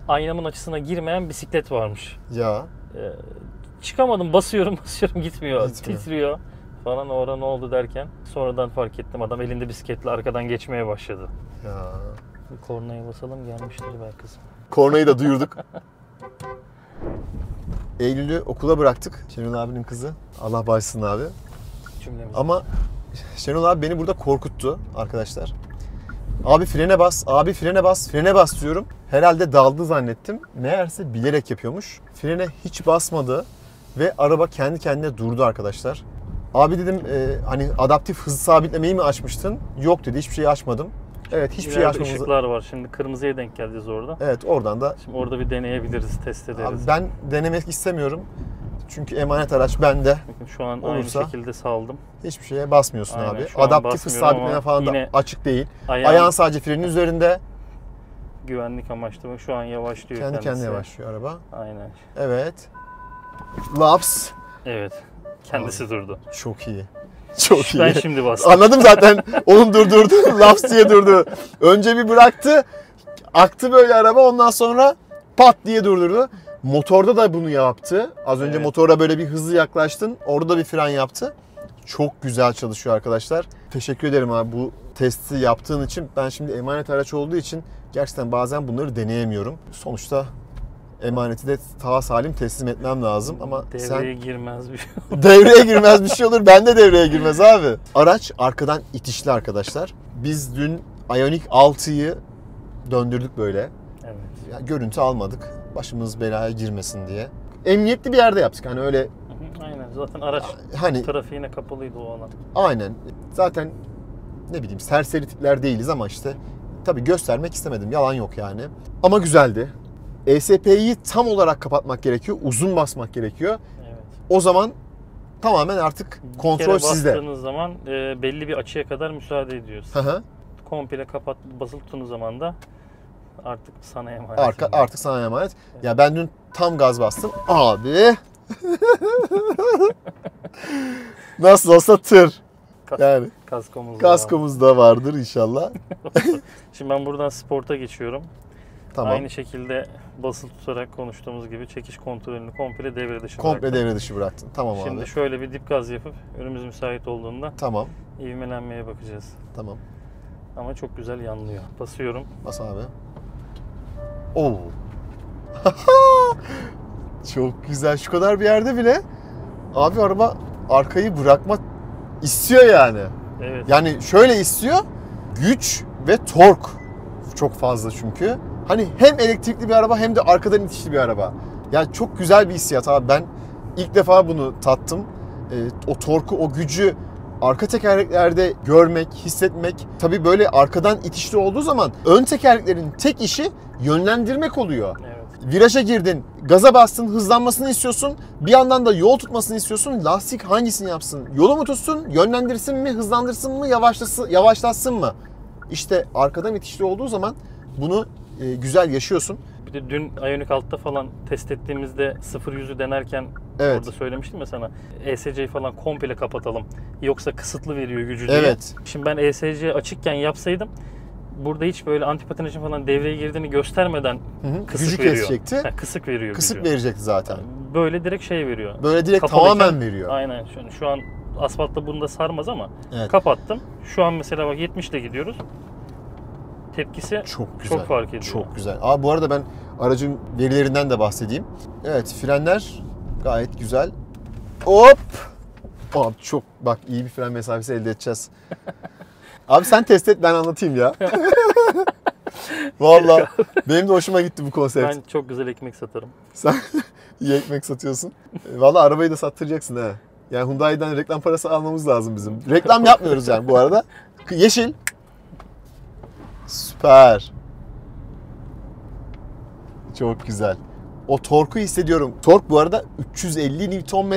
aynamın açısına girmeyen bisiklet varmış. Ya. Çıkamadım. Basıyorum gitmiyor. Gitmiyor. Titriyor falan. Orada ne oldu derken sonradan fark ettim. Adam elinde bisikletle arkadan geçmeye başladı. Ya. Bir kornaya basalım gelmiştir belki kızım. Kornayı da duyurduk. Eylül'ü okula bıraktık. Şenol abinin kızı. Allah bağışlasın abi. Cümlemiz. Ama Şenol abi beni burada korkuttu arkadaşlar. Abi frene bas, abi frene bas, frene bas diyorum. Herhalde daldı zannettim. Meğerse bilerek yapıyormuş. Frene hiç basmadı ve araba kendi kendine durdu arkadaşlar. Abi dedim hani adaptif hız sabitlemeyi mi açmıştın? Yok dedi, hiçbir şey açmadım. Evet, hiçbir şey İleride açmamız. ışıklar var. Şimdi kırmızıya denk geleceğiz orada. Evet, oradan da. Şimdi orada bir deneyebiliriz, test ederiz. Abi ben denemek istemiyorum. Çünkü emanet araç bende. Bakın şu an Olursa- aynı şekilde saldım. Hiçbir şeye basmıyorsun Aynen, abi. şu an Adaptif hız basmıyorum sabitleme ama falan da yine açık değil. Ayağın Ayağın sadece frenin üzerinde. güvenlik amaçlı. Bak şu an yavaşlıyor Kendi kendisi. kendine yavaşlıyor araba. Aynen. Evet. Laps. Evet. Kendisi durdu. Çok iyi. Çok iyi. Ben şimdi bastım. Anladım zaten. Onun durdurdu. Laps diye durdu. Önce bir bıraktı. Aktı böyle araba. Ondan sonra pat diye durdurdu. Motorda da bunu yaptı. Az önce Evet. motora böyle bir hızlı yaklaştın. Orada da bir fren yaptı. Çok güzel çalışıyor arkadaşlar. Teşekkür ederim abi bu testi yaptığın için. Ben şimdi emanet araç olduğu için gerçekten bazen bunları deneyemiyorum. Sonuçta emaneti de sağ salim teslim etmem lazım ama Devreye girmez bir şey. devreye girmez bir şey olur. Ben de devreye girmez abi. Araç arkadan itişli arkadaşlar. Biz dün Ioniq 6'yı döndürdük böyle. Evet. Ya, görüntü almadık. Başımız belaya girmesin diye. Emniyetli bir yerde yaptık. Hani öyle Hı hı, aynen. Zaten araç hani trafiğine kapalıydı o alan. aynen. Zaten ne bileyim serseri tipler değiliz ama işte tabii göstermek istemedim. Yalan yok yani. Ama güzeldi. ESP'yi tam olarak kapatmak gerekiyor. Uzun basmak gerekiyor. Evet. O zaman tamamen artık Bir kontrol kere sizde. bastığınız zaman belli bir açıya kadar müsaade ediyoruz. Hı hı. Komple kapat basılı tuttuğunuz zaman da artık sana emanet. Artık sana emanet. Ya ben dün tam gaz bastım. Abi. Nasıl olsa tır. Yani Kaskomuz. kaskomuz da vardır inşallah. Şimdi ben buradan sporta geçiyorum. Tamam. Aynı şekilde basılı tutarak konuştuğumuz gibi çekiş kontrolünü komple devre dışı Komple bıraktım. devre dışı bıraktın. Tamam Şimdi abi. şöyle bir dip gaz yapıp önümüz müsait olduğunda Tamam. ivmelenmeye bakacağız. Tamam. Ama çok güzel yanlıyor. Basıyorum. Bas abi. Oo. Çok güzel. Şu kadar bir yerde bile abi araba arkayı bırakma istiyor yani. Evet. Yani şöyle istiyor. Güç ve tork çok fazla çünkü. Hani hem elektrikli bir araba hem de arkadan itişli bir araba. Yani çok güzel bir hissiyat abi. Ben ilk defa bunu tattım. O torku, o gücü arka tekerleklerde görmek, hissetmek. Tabii böyle arkadan itişli olduğu zaman ön tekerleklerin tek işi yönlendirmek oluyor. Evet. Viraja girdin, gaza bastın, hızlanmasını istiyorsun. Bir yandan da yol tutmasını istiyorsun. Lastik hangisini yapsın? Yolu mu tutsun, yönlendirsin mi, hızlandırsın mı, yavaşlatsın mı? İşte arkadan itişli olduğu zaman bunu güzel yaşıyorsun. Bir de dün Ioniq 6'da falan test ettiğimizde 0-100'ü denerken Evet. orada söylemiştim ya sana, ESC'yi falan komple kapatalım. Yoksa kısıtlı veriyor gücü diye. Evet. Şimdi ben ESC açıkken yapsaydım burada hiç böyle antipatinajın falan devreye girdiğini göstermeden kısık Gücü veriyor. kesecekti. Kısık veriyor Kısık gücü. verecekti zaten. Böyle direkt şey veriyor. Böyle direkt Kapalıyken- tamamen veriyor. Aynen. Şu an asfaltta bunda sarmaz ama Evet. kapattım. Şu an mesela bak 70 ile gidiyoruz. Tepkisi Çok güzel. çok fark ediyor. Çok güzel. Bu arada ben aracın verilerinden de bahsedeyim. Evet, frenler gayet güzel. Hop! Abi çok bak iyi bir fren mesafesi elde edeceğiz. Abi sen test et, ben anlatayım ya. Vallahi benim de hoşuma gitti bu konsept. Ben çok güzel ekmek satarım. Sen iyi ekmek satıyorsun. Vallahi arabayı da sattıracaksın ha. Yani Hyundai'den reklam parası almamız lazım bizim. Reklam yapmıyoruz yani bu arada. Yeşil. Süper. Çok güzel. O torku hissediyorum. Tork bu arada 350 Nm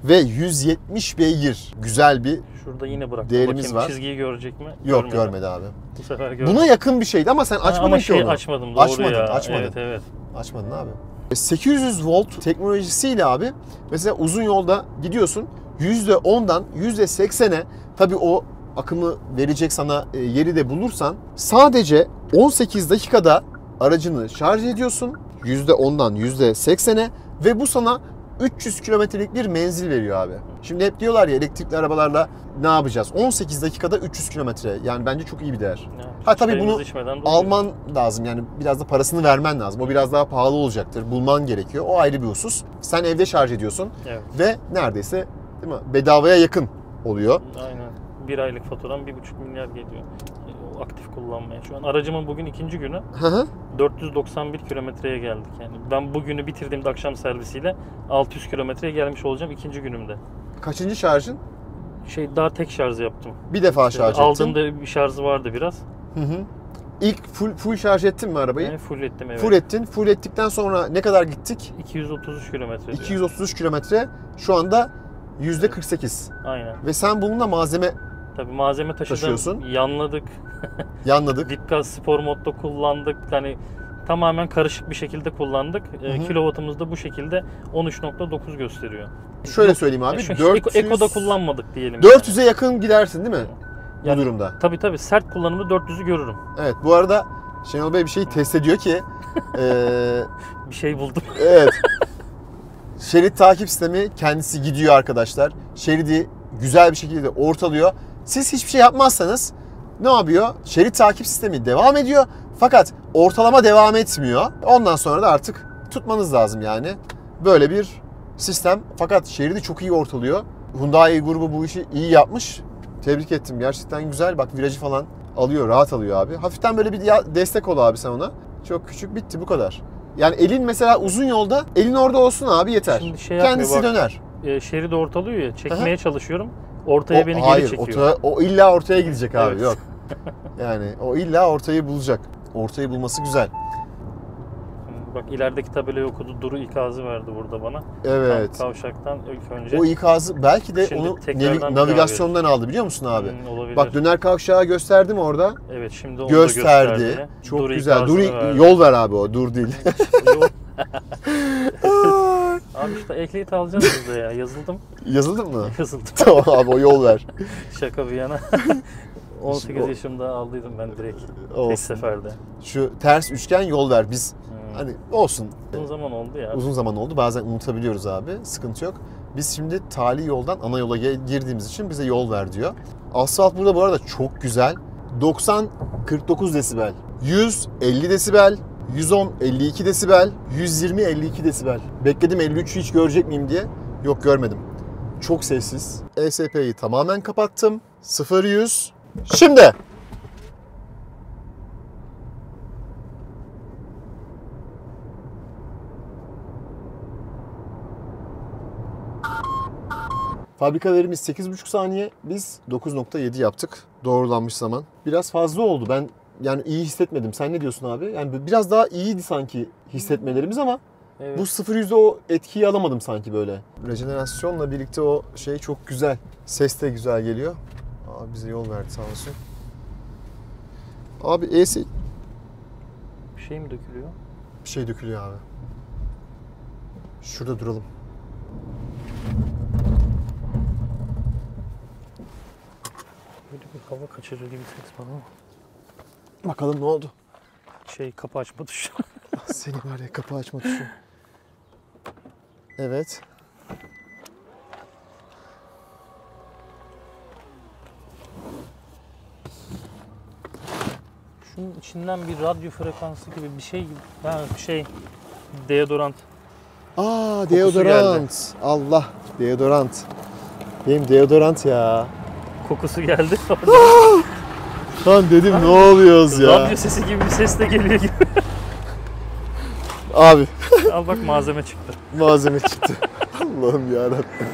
ve 170 beygir. Güzel bir Şurada yine bıraktım. Değerimiz Bakayım var. çizgiyi görecek mi? yok görmedi abi. Bu sefer görmedi. Buna yakın bir şeydi ama sen açmadın ama ki onu. açmadım doğru Açmadın, ya. açmadın. Evet evet. Açmadın abi. 800 volt teknolojisiyle abi mesela uzun yolda gidiyorsun %10'dan %80'e tabii o akımı verecek sana yeri de bulursan sadece 18 dakikada aracını şarj ediyorsun %10'dan %80'e ve bu sana 300 kilometrelik bir menzil veriyor abi. Şimdi hep diyorlar ya elektrikli arabalarla ne yapacağız? 18 dakikada 300 kilometre. Yani bence çok iyi bir değer. Ya, Ha tabii çayımızı bunu içmeden doluyor. alman lazım yani biraz da parasını vermen lazım. O biraz daha pahalı olacaktır. Bulman gerekiyor. O ayrı bir husus. Sen evde şarj ediyorsun Evet. ve neredeyse değil mi? Bedavaya yakın oluyor. Aynen. Bir aylık faturam 1,5 milyar geliyor. O aktif kullanmaya. Şu an aracımın bugün ikinci günü. Hı hı. 491 kilometreye geldik yani. Ben bugünü bitirdiğimde akşam servisiyle 600 kilometreye gelmiş olacağım ikinci günümde. Kaçıncı şarjın? Daha tek şarj yaptım. Bir defa şarj ettin. Aldığımda bir şarjı vardı biraz. Hı hı. İlk full şarj ettin mi arabayı? Yani full ettim evet. Full ettin. Full ettikten sonra ne kadar gittik? 233 kilometre diyor. 233 kilometre. Şu anda %48. Aynen. Ve sen bununla malzeme Tabii malzeme Taşıyorsun. taşıdım. Yanladık. yanladık. Dip gaz spor modda kullandık. Hani tamamen karışık bir şekilde kullandık. Kilovatımız da bu şekilde 13.9 gösteriyor. Şöyle söyleyeyim abi. Yani 400, Eko'da kullanmadık diyelim. 400'e yakın gidersin değil mi? Yani. Bu durumda. Tabii sert kullanımda 400'ü görürüm. Evet bu arada Şenol Bey bir şeyi test ediyor ki Bir şey buldum. evet şerit takip sistemi kendisi gidiyor arkadaşlar. Şeridi güzel bir şekilde ortalıyor. Siz hiçbir şey yapmazsanız ne yapıyor? Şerit takip sistemi devam ediyor fakat ortalama devam etmiyor. Ondan sonra da artık tutmanız lazım yani. Böyle bir sistem fakat şeridi çok iyi ortalıyor. Hyundai grubu bu işi iyi yapmış. Tebrik ettim. Gerçekten güzel. Bak virajı falan alıyor. Rahat alıyor abi. Hafiften böyle bir destek ol abi sen ona. Çok küçük bitti bu kadar. Yani elin mesela uzun yolda elin orada olsun abi yeter. Şimdi şey yapmıyor, Kendisi bak. döner. Şeridi ortalıyor ya. Çekmeye Aha. çalışıyorum. Ortaya beni hayır, geri çekiyor. o illa ortaya gidecek abi. Evet. Yok. Yani o illa ortayı bulacak. Ortayı bulması güzel. Bak ilerideki tabelayı okudu. Duru ikazı verdi burada bana. Evet. Tam kavşaktan ilk önce. O ikazı belki de Şimdi onu tekrardan bir daha navigasyondan aldı biliyor musun abi? Olabilir. Bak döner kavşağı gösterdi mi orada? Evet şimdi onu Gösterdi. da gösterdi. Çok Duru güzel. ikazını Dur verdi. yol ver abi o. Dur değil. Yol- Abi işte ehliyet alacağız biz de ya. Yazıldım. Yazıldın mı? Yazıldım. Tamam abi o yol ver. Şaka bir yana. 18 Şimdi o- yaşımda aldıydım ben direkt. Olsun. Tek seferde. Şu ters üçgen yol ver. Biz hani olsun. Uzun zaman oldu ya. Uzun zaman oldu. Bazen unutabiliyoruz abi. Sıkıntı yok. Biz şimdi tali yoldan ana yola girdiğimiz için bize yol ver diyor. Asfalt burada bu arada çok güzel. 90 49 desibel. 100 50 desibel. 110 52 desibel. 120 52 desibel. Bekledim 53'ü hiç görecek miyim diye. Yok görmedim. Çok sessiz. ESP'yi tamamen kapattım. 0-100. Şimdi. Fabrika verimiz 8,5 saniye. Biz 9,7 yaptık. Doğrulanmış zaman. Biraz fazla oldu. Ben yani iyi hissetmedim. Sen ne diyorsun abi? Yani biraz daha iyiydi sanki hissetmelerimiz ama Evet. bu 0-100'de o etkiyi alamadım sanki böyle. Rejenerasyonla birlikte o şey çok güzel. Ses de güzel geliyor. Abi bize yol verdi sağ olsun. Abi E'si Bir şey mi dökülüyor? bir şey dökülüyor abi. Şurada duralım. Böyle bir hava kaçırır gibi ses var ama. Bakalım ne oldu? Kapı açma tuşu. Seni var ya, kapı açma tuşu. Evet. Şunun içinden bir radyo frekansı gibi bir şey deodorant. Aa, deodorant. Allah, deodorant. Benim deodorant ya. Kokusu geldi. Lan dedim ne oluyoruz ya? Radyo sesi gibi bir ses de geliyor gibi. Abi Al bak malzeme çıktı. malzeme çıktı. Allah'ım yarabbim.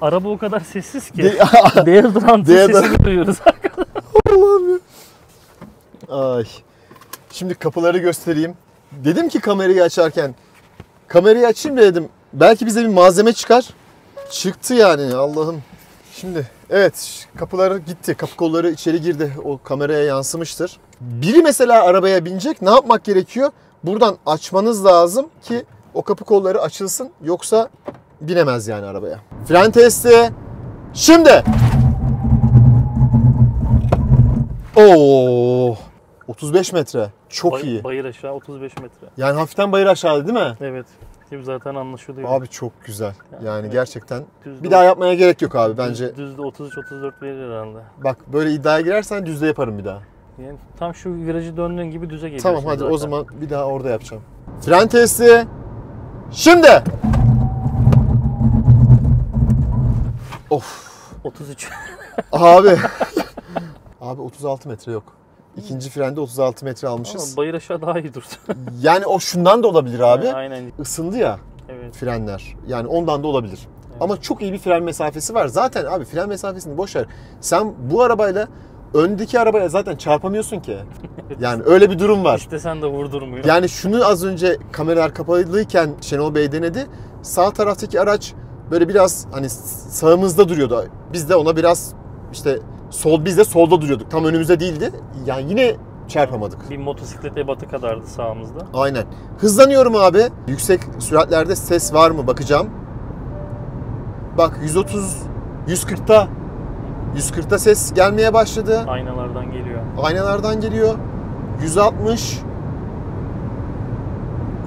Araba o kadar sessiz ki. Deodorant. Deodorant'ın sesini duyuyoruz. Allah'ım ya. Ay. Şimdi kapıları göstereyim. Dedim ki kamerayı açarken, kamerayı açayım da dedim. Belki bize bir malzeme çıkar. Çıktı yani Allah'ım. Şimdi evet, kapıları gitti. Kapı kolları içeri girdi. O kameraya yansımıştır. Biri mesela arabaya binecek. Ne yapmak gerekiyor? Buradan açmanız lazım ki o kapı kolları açılsın. Yoksa binemez yani arabaya. Fren testi. Şimdi. Oo. 35 metre. Çok iyi. Bayır aşağı 35 metre. Yani hafiften bayır aşağı değil mi? Evet. Şimdi zaten anlaşılıyor. Abi çok güzel. Yani evet. gerçekten. Düzde Bir daha yapmaya gerek yok abi bence. Düzde 33-34 verir herhalde. Bak böyle iddiaya girersen düzde yaparım bir daha. Yani tam şu virajı döndüğün gibi düze geliyor. Tamam hadi o zaman bir daha orada yapacağım. Fren testi. Şimdi. Of. 33. Abi. Abi 36 metre yok. İkinci frende 36 metre almışız. Ama bayır aşağı daha iyi durdu. Yani o şundan da olabilir abi. Aynen. Isındı ya Evet. frenler. Yani ondan da olabilir. Ama çok iyi bir fren mesafesi var. Zaten abi fren mesafesini boş ver. Sen bu arabayla öndeki arabaya zaten çarpamıyorsun ki. Yani öyle bir durum var. İstesen de vurdurmuyor. Yani şunu az önce kameralar kapalıyken Şenol Bey denedi. Sağ taraftaki araç böyle biraz hani sağımızda duruyordu. Biz de ona biraz işte biz de solda duruyorduk. Tam önümüzde değildi. Yani yine çarpamadık. Bir motosiklet ebatı kadardı sağımızda. Aynen. Hızlanıyorum abi. Yüksek süratlerde ses var mı bakacağım. Bak 140'ta ses gelmeye başladı. Aynalardan geliyor. Aynalardan geliyor. 160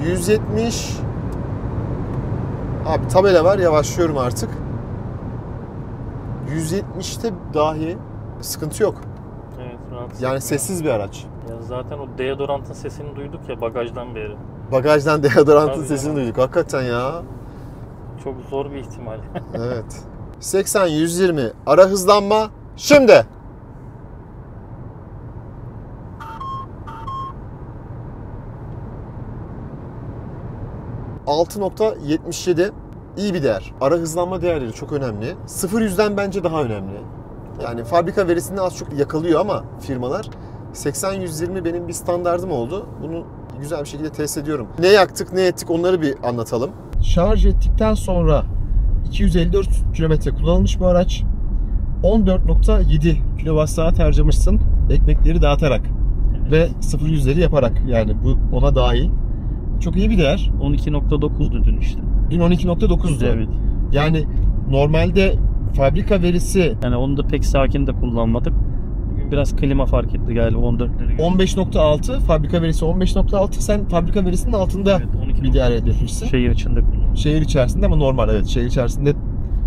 170. Abi tabela var, yavaşlıyorum artık. 170'te dahi sıkıntı yok. Evet, rahatsız. Yani sessiz bir araç. Ya zaten o deodorantın sesini duyduk ya bagajdan beri. Bagajdan deodorantın Tabii sesini ya. duyduk. Hakikaten ya. Çok zor bir ihtimal. Evet. 80-120 ara hızlanma. Şimdi. ...6.77 iyi bir değer. Ara hızlanma değerleri çok önemli. 0-100'den bence daha önemli. Yani fabrika verisini az çok yakalıyor ama firmalar 80-120 benim bir standardım oldu. Bunu güzel bir şekilde test ediyorum. Ne yaktık ne ettik onları bir anlatalım. Şarj ettikten sonra 254 kilometre kullanılmış bu araç. 14.7 kWh harcamışsın ekmekleri dağıtarak ve 0-100'leri yaparak, yani bu ona dahil. Çok iyi bir değer. 12.9'du dün işte. Dün 12.9'du. Evet. Yani normalde fabrika verisi Yani onu da pek sakin de kullanmadık. Bugün biraz klima fark etti galiba 14'leri. 15.6, fabrika verisi 15.6. Sen fabrika verisinin altında Evet, bir değer elde etmişsin. Şehir içinde kullandık. Şehir içerisinde ama normal, evet, şehir içerisinde,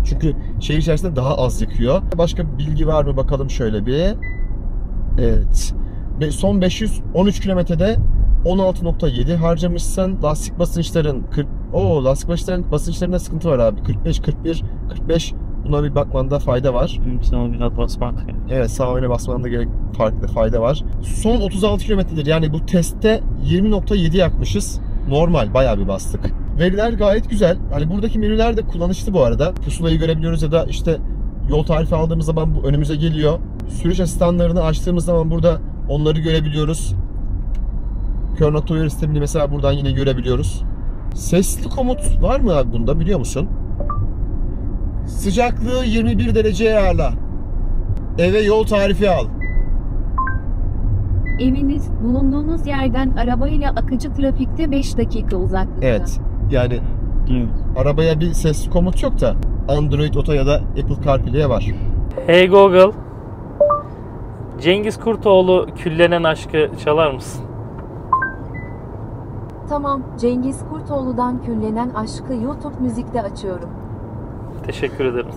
çünkü şehir içerisinde daha az yakıyor. Başka bilgi var mı bakalım şöyle bir. Evet. Ve son 513 kilometrede 16.7 harcamışsın. Lastik basınçların lastik basınçlarında sıkıntı var abi. 45, 41, 45. Buna bir bakmanda fayda var. Sağ biraz basmak. Evet, sağ öne basmanda fayda var. Son 36 kilometredir. Yani bu testte 20.7 yakmışız. Normal, bayağı bir bastık. Veriler gayet güzel. Hani buradaki menüler de kullanışlı bu arada. Pusulayı görebiliyoruz ya da işte yol tarifi aldığımız zaman bu önümüze geliyor. Sürüş asistanlarını açtığımız zaman burada onları görebiliyoruz. Kör nokta uyarı sistemini mesela buradan yine görebiliyoruz. Sesli komut var mı abi bunda, biliyor musun? Sıcaklığı 21 dereceye ayarla. Eve yol tarifi al. Eviniz bulunduğunuz yerden arabayla akıcı trafikte 5 dakika uzaklıkta. Evet. Yani arabaya bir sesli komut yok da Android Auto ya da Apple CarPlay'e var. Hey Google, Cengiz Kurtoğlu Küllenen Aşkı çalar mısın? Tamam, Cengiz Kurtoğlu'dan Küllenen Aşkı YouTube müzikte açıyorum. Teşekkür ederim.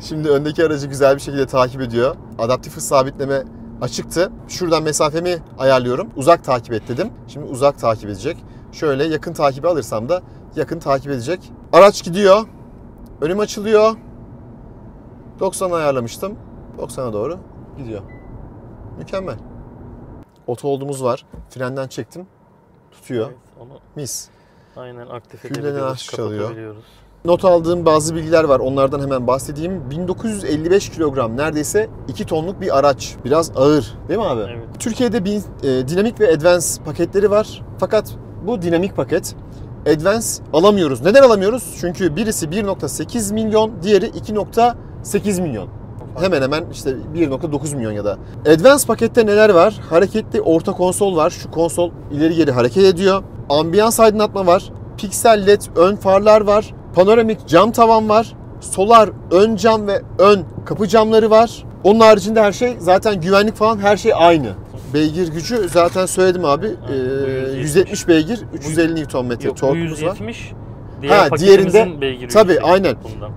Şimdi öndeki aracı güzel bir şekilde takip ediyor. Adaptif hız sabitleme açıktı. Şuradan mesafemi ayarlıyorum. Uzak takip et dedim. Şimdi uzak takip edecek. Şöyle yakın takibi alırsam da yakın takip edecek. Araç gidiyor. Önüm açılıyor. 90'a ayarlamıştım. 90'a doğru gidiyor. Mükemmel. Oto hold'umuz var. Frenden çektim. Tutuyor. Evet, onu Mis. aynen aktif Küllenen edebiliyoruz, aşk çalıyor. kapatabiliyoruz. Not aldığım bazı bilgiler var. Onlardan hemen bahsedeyim. 1955 kilogram, neredeyse 2 tonluk bir araç. Biraz ağır değil mi abi? Evet. Türkiye'de dinamik ve advance paketleri var. Fakat bu dinamik paket advance alamıyoruz. Neden alamıyoruz? Çünkü birisi 1.8 milyon, diğeri 2.8 milyon. Hemen hemen işte 1.9 milyon ya da. Advance pakette neler var? Hareketli orta konsol var. Şu konsol ileri geri hareket ediyor. Ambiyans aydınlatma var. Piksel LED ön farlar var. Panoramik cam tavan var. Solar ön cam ve ön kapı camları var. Onun haricinde her şey zaten, güvenlik falan her şey aynı. Beygir gücü zaten söyledim abi. Aynen, 170 beygir, 350 Nm Yok, bu torkumuz var. 170. Diğer diğerinde paketimizin beygiri tabii, yüksek aynen. bundan.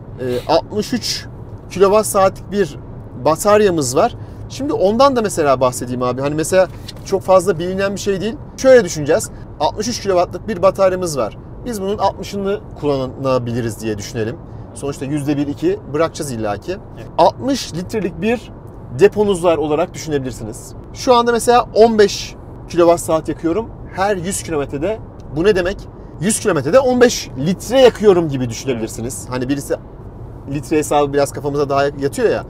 63 kWh'lik bir bataryamız var. Şimdi ondan da mesela bahsedeyim abi. Hani mesela çok fazla bilinen bir şey değil. Şöyle düşüneceğiz. 63 kW'lık bir bataryamız var. Biz bunun 60'ını kullanabiliriz diye düşünelim. Sonuçta %1-2 bırakacağız illaki. Evet. 60 litrelik bir deponuz var olarak düşünebilirsiniz. Şu anda mesela 15 kWh yakıyorum. Her 100 kilometrede. Bu ne demek? 100 kilometrede 15 litre yakıyorum gibi düşünebilirsiniz. Hani birisi litre hesabı biraz kafamıza daha yatıyor ya.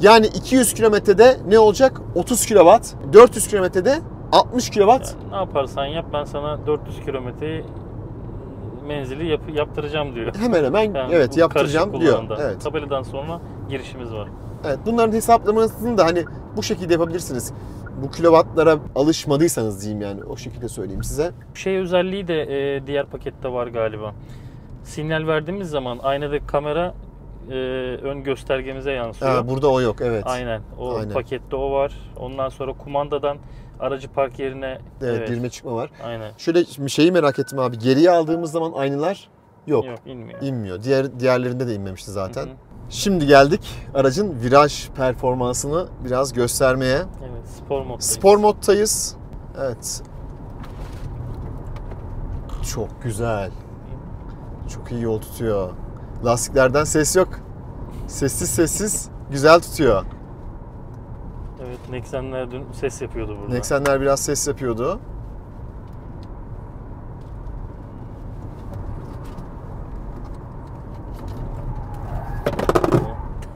Yani 200 kilometrede ne olacak? 30 kW. 400 kilometrede 60 kW. Yani ne yaparsan yap, ben sana 400 kilometreyi menzili yaptıracağım diyor. Hemen hemen Yani evet bu yaptıracağım karışık diyor. kullanımda. Evet. Tabeladan sonra girişimiz var. Evet, bunların hesaplamasını da hani bu şekilde yapabilirsiniz. Bu kilovatlara alışmadıysanız diyeyim, yani o şekilde söyleyeyim size. Şey özelliği de diğer pakette var galiba. Sinyal verdiğimiz zaman aynadaki kamera ön göstergemize yansıyor. Burada o yok, evet. Aynen. O Aynen. pakette o var. Ondan sonra kumandadan aracı park yerine Evet, girme çıkma var. Aynen. Şöyle bir şeyi merak ettim abi. Geriye aldığımız zaman aynalar yok. Yok, inmiyor. İnmiyor. Diğerlerinde de inmemişti zaten. Hı hı. Şimdi geldik aracın viraj performansını biraz göstermeye. Evet, spor moddayız. Spor moddayız. Evet. Çok güzel. Çok iyi yol tutuyor. Lastiklerden ses yok. Sessiz güzel tutuyor. Evet, Nexen'ler dün ses yapıyordu burada. Nexen'ler biraz ses yapıyordu.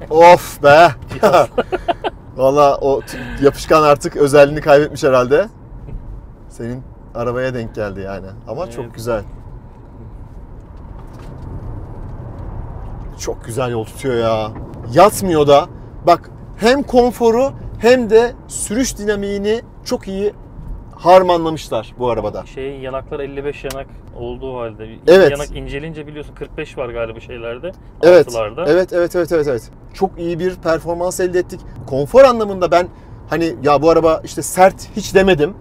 Of be! Valla o yapışkan artık özelliğini kaybetmiş herhalde. Senin arabaya denk geldi yani. Ama Evet. çok güzel. Çok güzel yol tutuyor ya. Yatmıyor da. Bak, hem konforu hem de sürüş dinamiğini çok iyi harmanlamışlar bu arabada. Yanaklar 55 yanak olduğu halde. Evet. Yanak incelince biliyorsun 45 var galiba şeylerde. Evet. Altılarda. Evet. Çok iyi bir performans elde ettik. Konfor anlamında ben hani ya bu araba işte sert hiç demedim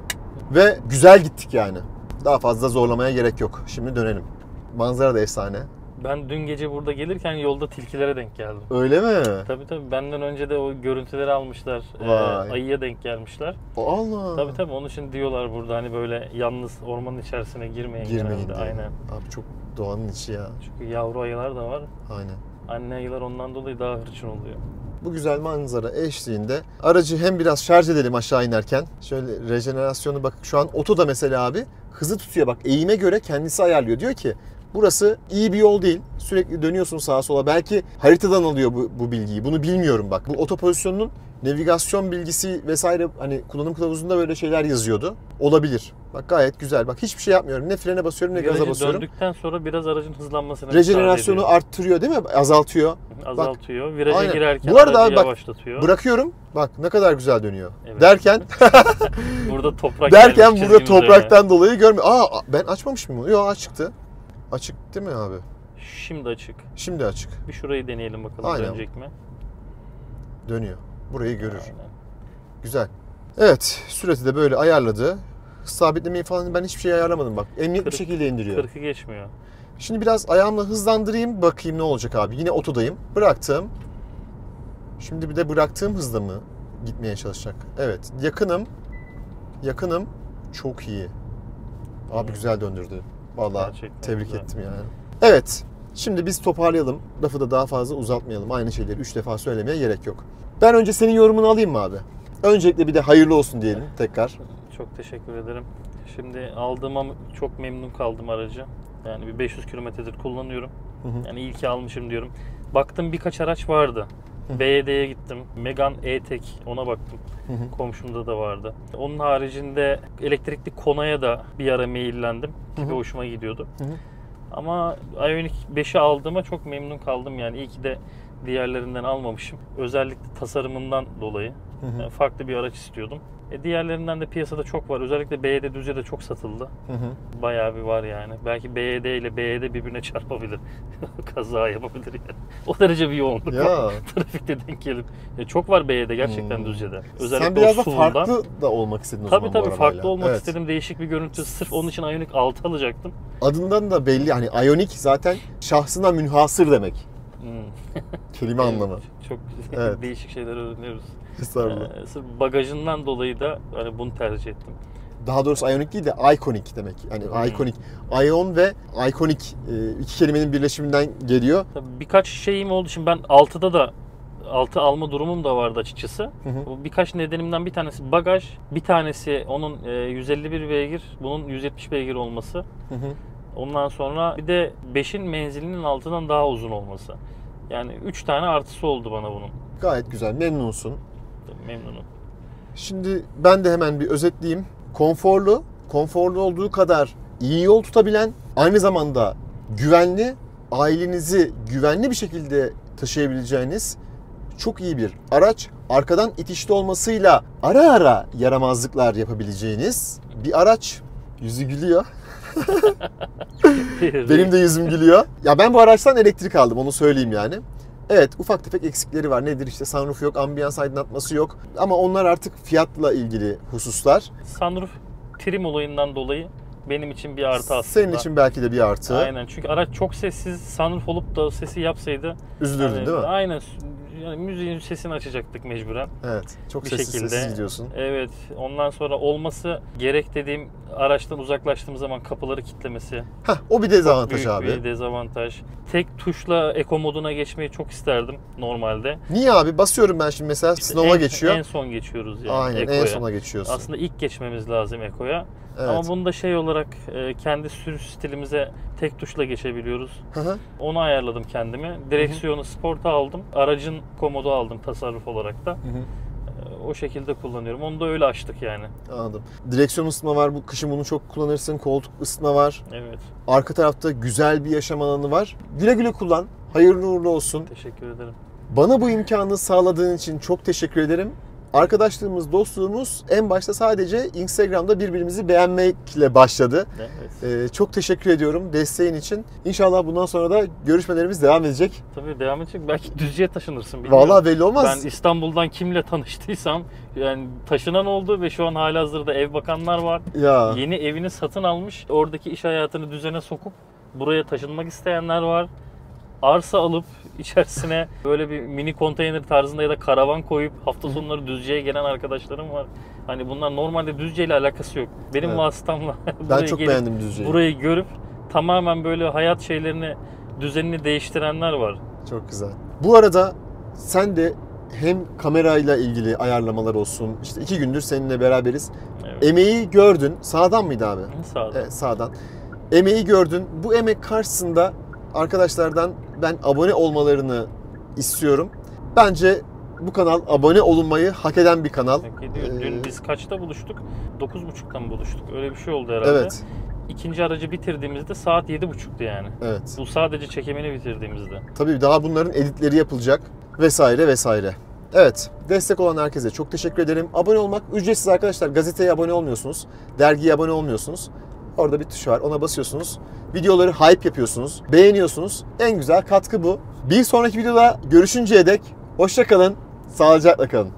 ve güzel gittik yani. Daha fazla zorlamaya gerek yok. Şimdi dönelim. Manzara da efsane. Ben dün gece burada gelirken yolda tilkilere denk geldim. Öyle mi? Tabii benden önce de o görüntüleri almışlar. Vay. Ayıya denk gelmişler. Allah. Tabii onun için diyorlar burada hani böyle yalnız ormanın içerisine girmeyin Girmeyin genelde. diye. Aynen. Abi çok doğanın içi ya. Çünkü yavru ayılar da var. Aynen. Anne ayılar ondan dolayı daha hırçın oluyor. Bu güzel manzara eşliğinde aracı hem biraz şarj edelim aşağı inerken. Şöyle rejenerasyonu bak, şu an otoda mesela abi hızı tutuyor, bak eğime göre kendisi ayarlıyor. Diyor ki Burası iyi bir yol değil. Sürekli dönüyorsun sağa sola. Belki haritadan alıyor bu bilgiyi. Bunu bilmiyorum bak. Bu otopozisyonun navigasyon bilgisi vesaire, hani kullanım kılavuzunda böyle şeyler yazıyordu. Olabilir. Bak gayet güzel. Bak hiçbir şey yapmıyorum. Ne frene basıyorum ne gaza Virajı basıyorum. döndükten sonra biraz aracın hızlanmasına müsaade Rejenerasyonu ediyor. arttırıyor değil mi? Azaltıyor. Azaltıyor. Viraja Aynen. girerken Bu arada aracı bak, yavaşlatıyor. Bırakıyorum. Bak ne kadar güzel dönüyor. Evet. Derken Burada toprak derken gelmiş burada çizgimize. topraktan dolayı görmüyor. Aa, ben açmamış mıyım bunu? Yok, açıktı. Açık değil mi abi? Şimdi açık. Şimdi açık. Bir şurayı deneyelim bakalım Aynen. dönecek mi? Dönüyor. Burayı görür. Aynen. Güzel. Evet, sürati de böyle ayarladı. Sabitlemeyi falan ben hiçbir şey ayarlamadım bak. Emniyet bir 40 şekilde indiriyor. 40'ı geçmiyor. Şimdi biraz ayağımla hızlandırayım, bakayım ne olacak abi. Yine otodayım. Bıraktım. Şimdi bir de bıraktığım hızla mı gitmeye çalışacak? Evet, yakınım. Yakınım. Çok iyi. Abi güzel döndürdü. Vallahi Gerçekten tebrik güzel. ettim yani. Evet. Şimdi biz toparlayalım. Lafı da daha fazla uzatmayalım. Aynı şeyleri 3 defa söylemeye gerek yok. Ben önce senin yorumunu alayım mı abi? Öncelikle bir de hayırlı olsun diyelim tekrar. Çok teşekkür ederim. Şimdi aldığıma çok memnun kaldım aracı. Yani bir 500 kilometredir kullanıyorum. Yani iyi ki almışım diyorum. Baktım birkaç araç vardı. BYD'ye gittim. Megane E-Tech, ona baktım. Komşumda da vardı. Onun haricinde elektrikli Kona'ya da bir ara meyillendim. Tipi hoşuma gidiyordu. Ama Ioniq 5'i aldığıma çok memnun kaldım. Yani iyi ki de diğerlerinden almamışım. Özellikle tasarımından dolayı. Yani farklı bir araç istiyordum. Diğerlerinden de piyasada çok var. Özellikle BYD Düzce'de çok satıldı. Bayağı bir var yani. Belki BYD ile BYD birbirine çarpabilir. Kaza yapabilir yani. O derece bir yoğunluk Ya. var. Trafikte denk gelip. Çok var BYD gerçekten Düzce'de. Özellikle Sen biraz da o SUV'dan. farklı da olmak istedin o Tabii zaman bu tabii arabayla. farklı olmak Evet. istedim. Değişik bir görüntü. Sırf onun için Ioniq 6 alacaktım. Adından da belli. Hani Ioniq zaten şahsına münhasır demek. Kelime anlamı. Çok Evet. değişik şeyler öğreniyoruz. Estağfurullah. Sırf bagajından dolayı da hani bunu tercih ettim. Daha doğrusu Ioniq değil de Iconic demek. Yani Iconic. Ion ve Iconic iki kelimenin birleşiminden geliyor. Tabii birkaç şeyim oldu. Şimdi ben 6'da da 6 alma durumum da vardı açıkçası. Bu birkaç nedenimden bir tanesi bagaj, bir tanesi onun 151 beygir, bunun 170 beygir olması. Ondan sonra bir de 5'in menzilinin altından daha uzun olması. Yani 3 tane artısı oldu bana bunun. Gayet güzel. Memnunsun. Memnunum. Şimdi ben de hemen bir özetleyeyim. Konforlu, konforlu olduğu kadar iyi yol tutabilen, aynı zamanda güvenli, ailenizi güvenli bir şekilde taşıyabileceğiniz çok iyi bir araç. Arkadan itişli olmasıyla ara ara yaramazlıklar yapabileceğiniz bir araç. Yüzü gülüyor. Benim de yüzüm gülüyor. Ya ben bu araçtan elektrik aldım, onu söyleyeyim yani. Evet, ufak tefek eksikleri var. Nedir işte, sunroof yok, ambiyans aydınlatması yok. Ama onlar artık fiyatla ilgili hususlar. Sunroof trim olayından dolayı benim için bir artı aslında. Senin için belki de bir artı. Aynen, çünkü araç çok sessiz, sunroof olup da sesi yapsaydı Üzülürdün değil mi? Aynen. Yani müziğin sesini açacaktık mecburen. Evet. Çok Bir sessiz şekilde. sessiz gidiyorsun. Evet. Ondan sonra olması gerek dediğim araçtan uzaklaştığım zaman kapıları kilitlemesi. Hah, o bir dezavantaj Büyük abi. bir dezavantaj. Tek tuşla Eco moduna geçmeyi çok isterdim normalde. Niye abi? Basıyorum ben şimdi mesela sınava geçiyor. En son geçiyoruz yani Aynen, Eco'ya. en sona geçiyorsun. Aslında ilk geçmemiz lazım Eco'ya. Evet. Ama bunu da şey olarak kendi sürüş stilimize tek tuşla geçebiliyoruz. Hı hı. Onu ayarladım kendime. Direksiyonu sporta aldım. Aracın komodu aldım tasarruf olarak da. O şekilde kullanıyorum. Onu da öyle açtık yani. Anladım. Direksiyon ısıtma var. Bu kışın bunu çok kullanırsın. Koltuk ısıtma var. Evet. Arka tarafta güzel bir yaşam alanı var. Güle güle kullan. Hayırlı uğurlu olsun. Teşekkür ederim. Bana bu imkanı sağladığın için çok teşekkür ederim. Arkadaşlığımız, dostluğumuz en başta sadece Instagram'da birbirimizi beğenmekle başladı. Evet. Çok teşekkür ediyorum desteğin için. İnşallah bundan sonra da görüşmelerimiz devam edecek. Tabii devam edecek. Belki Düzce'ye taşınırsın. Bilmiyorum. Vallahi belli olmaz. Ben İstanbul'dan kimle tanıştıysam yani taşınan oldu ve şu an halihazırda ev bakanlar var. Ya. Yeni evini satın almış. Oradaki iş hayatını düzene sokup buraya taşınmak isteyenler var. Arsa alıp içerisine böyle bir mini konteyner tarzında ya da karavan koyup hafta sonları Düzce'ye gelen arkadaşlarım var. Hani bunlar normalde Düzce ile alakası yok. Benim Evet. vasıtamla Ben buraya çok gelip beğendim Düzce'yi. burayı görüp tamamen böyle hayat şeylerini, düzenini değiştirenler var. Çok güzel. Bu arada sen de hem kamerayla ilgili ayarlamalar olsun. İşte 2 gündür seninle beraberiz. Evet. Emeği gördün. Sağdan mıydı abi? Sağ ol. Evet, sağdan. Emeği gördün. Bu emek karşısında arkadaşlardan ben abone olmalarını istiyorum. Bence bu kanal abone olunmayı hak eden bir kanal. Hak ediyor. Dün biz kaçta buluştuk? 9.30'da mı buluştuk? Öyle bir şey oldu herhalde. Evet. İkinci aracı bitirdiğimizde saat 7.30'tu yani. Evet. Bu sadece çekimini bitirdiğimizde. Tabii daha bunların editleri yapılacak vesaire vesaire. Evet, destek olan herkese çok teşekkür ederim. Abone olmak ücretsiz arkadaşlar. Gazeteye abone olmuyorsunuz, dergiye abone olmuyorsunuz. Orada bir tuş var, ona basıyorsunuz. Videoları hype yapıyorsunuz, beğeniyorsunuz. En güzel katkı bu. Bir sonraki videoda görüşünceye dek hoşça kalın, sağlıcakla kalın.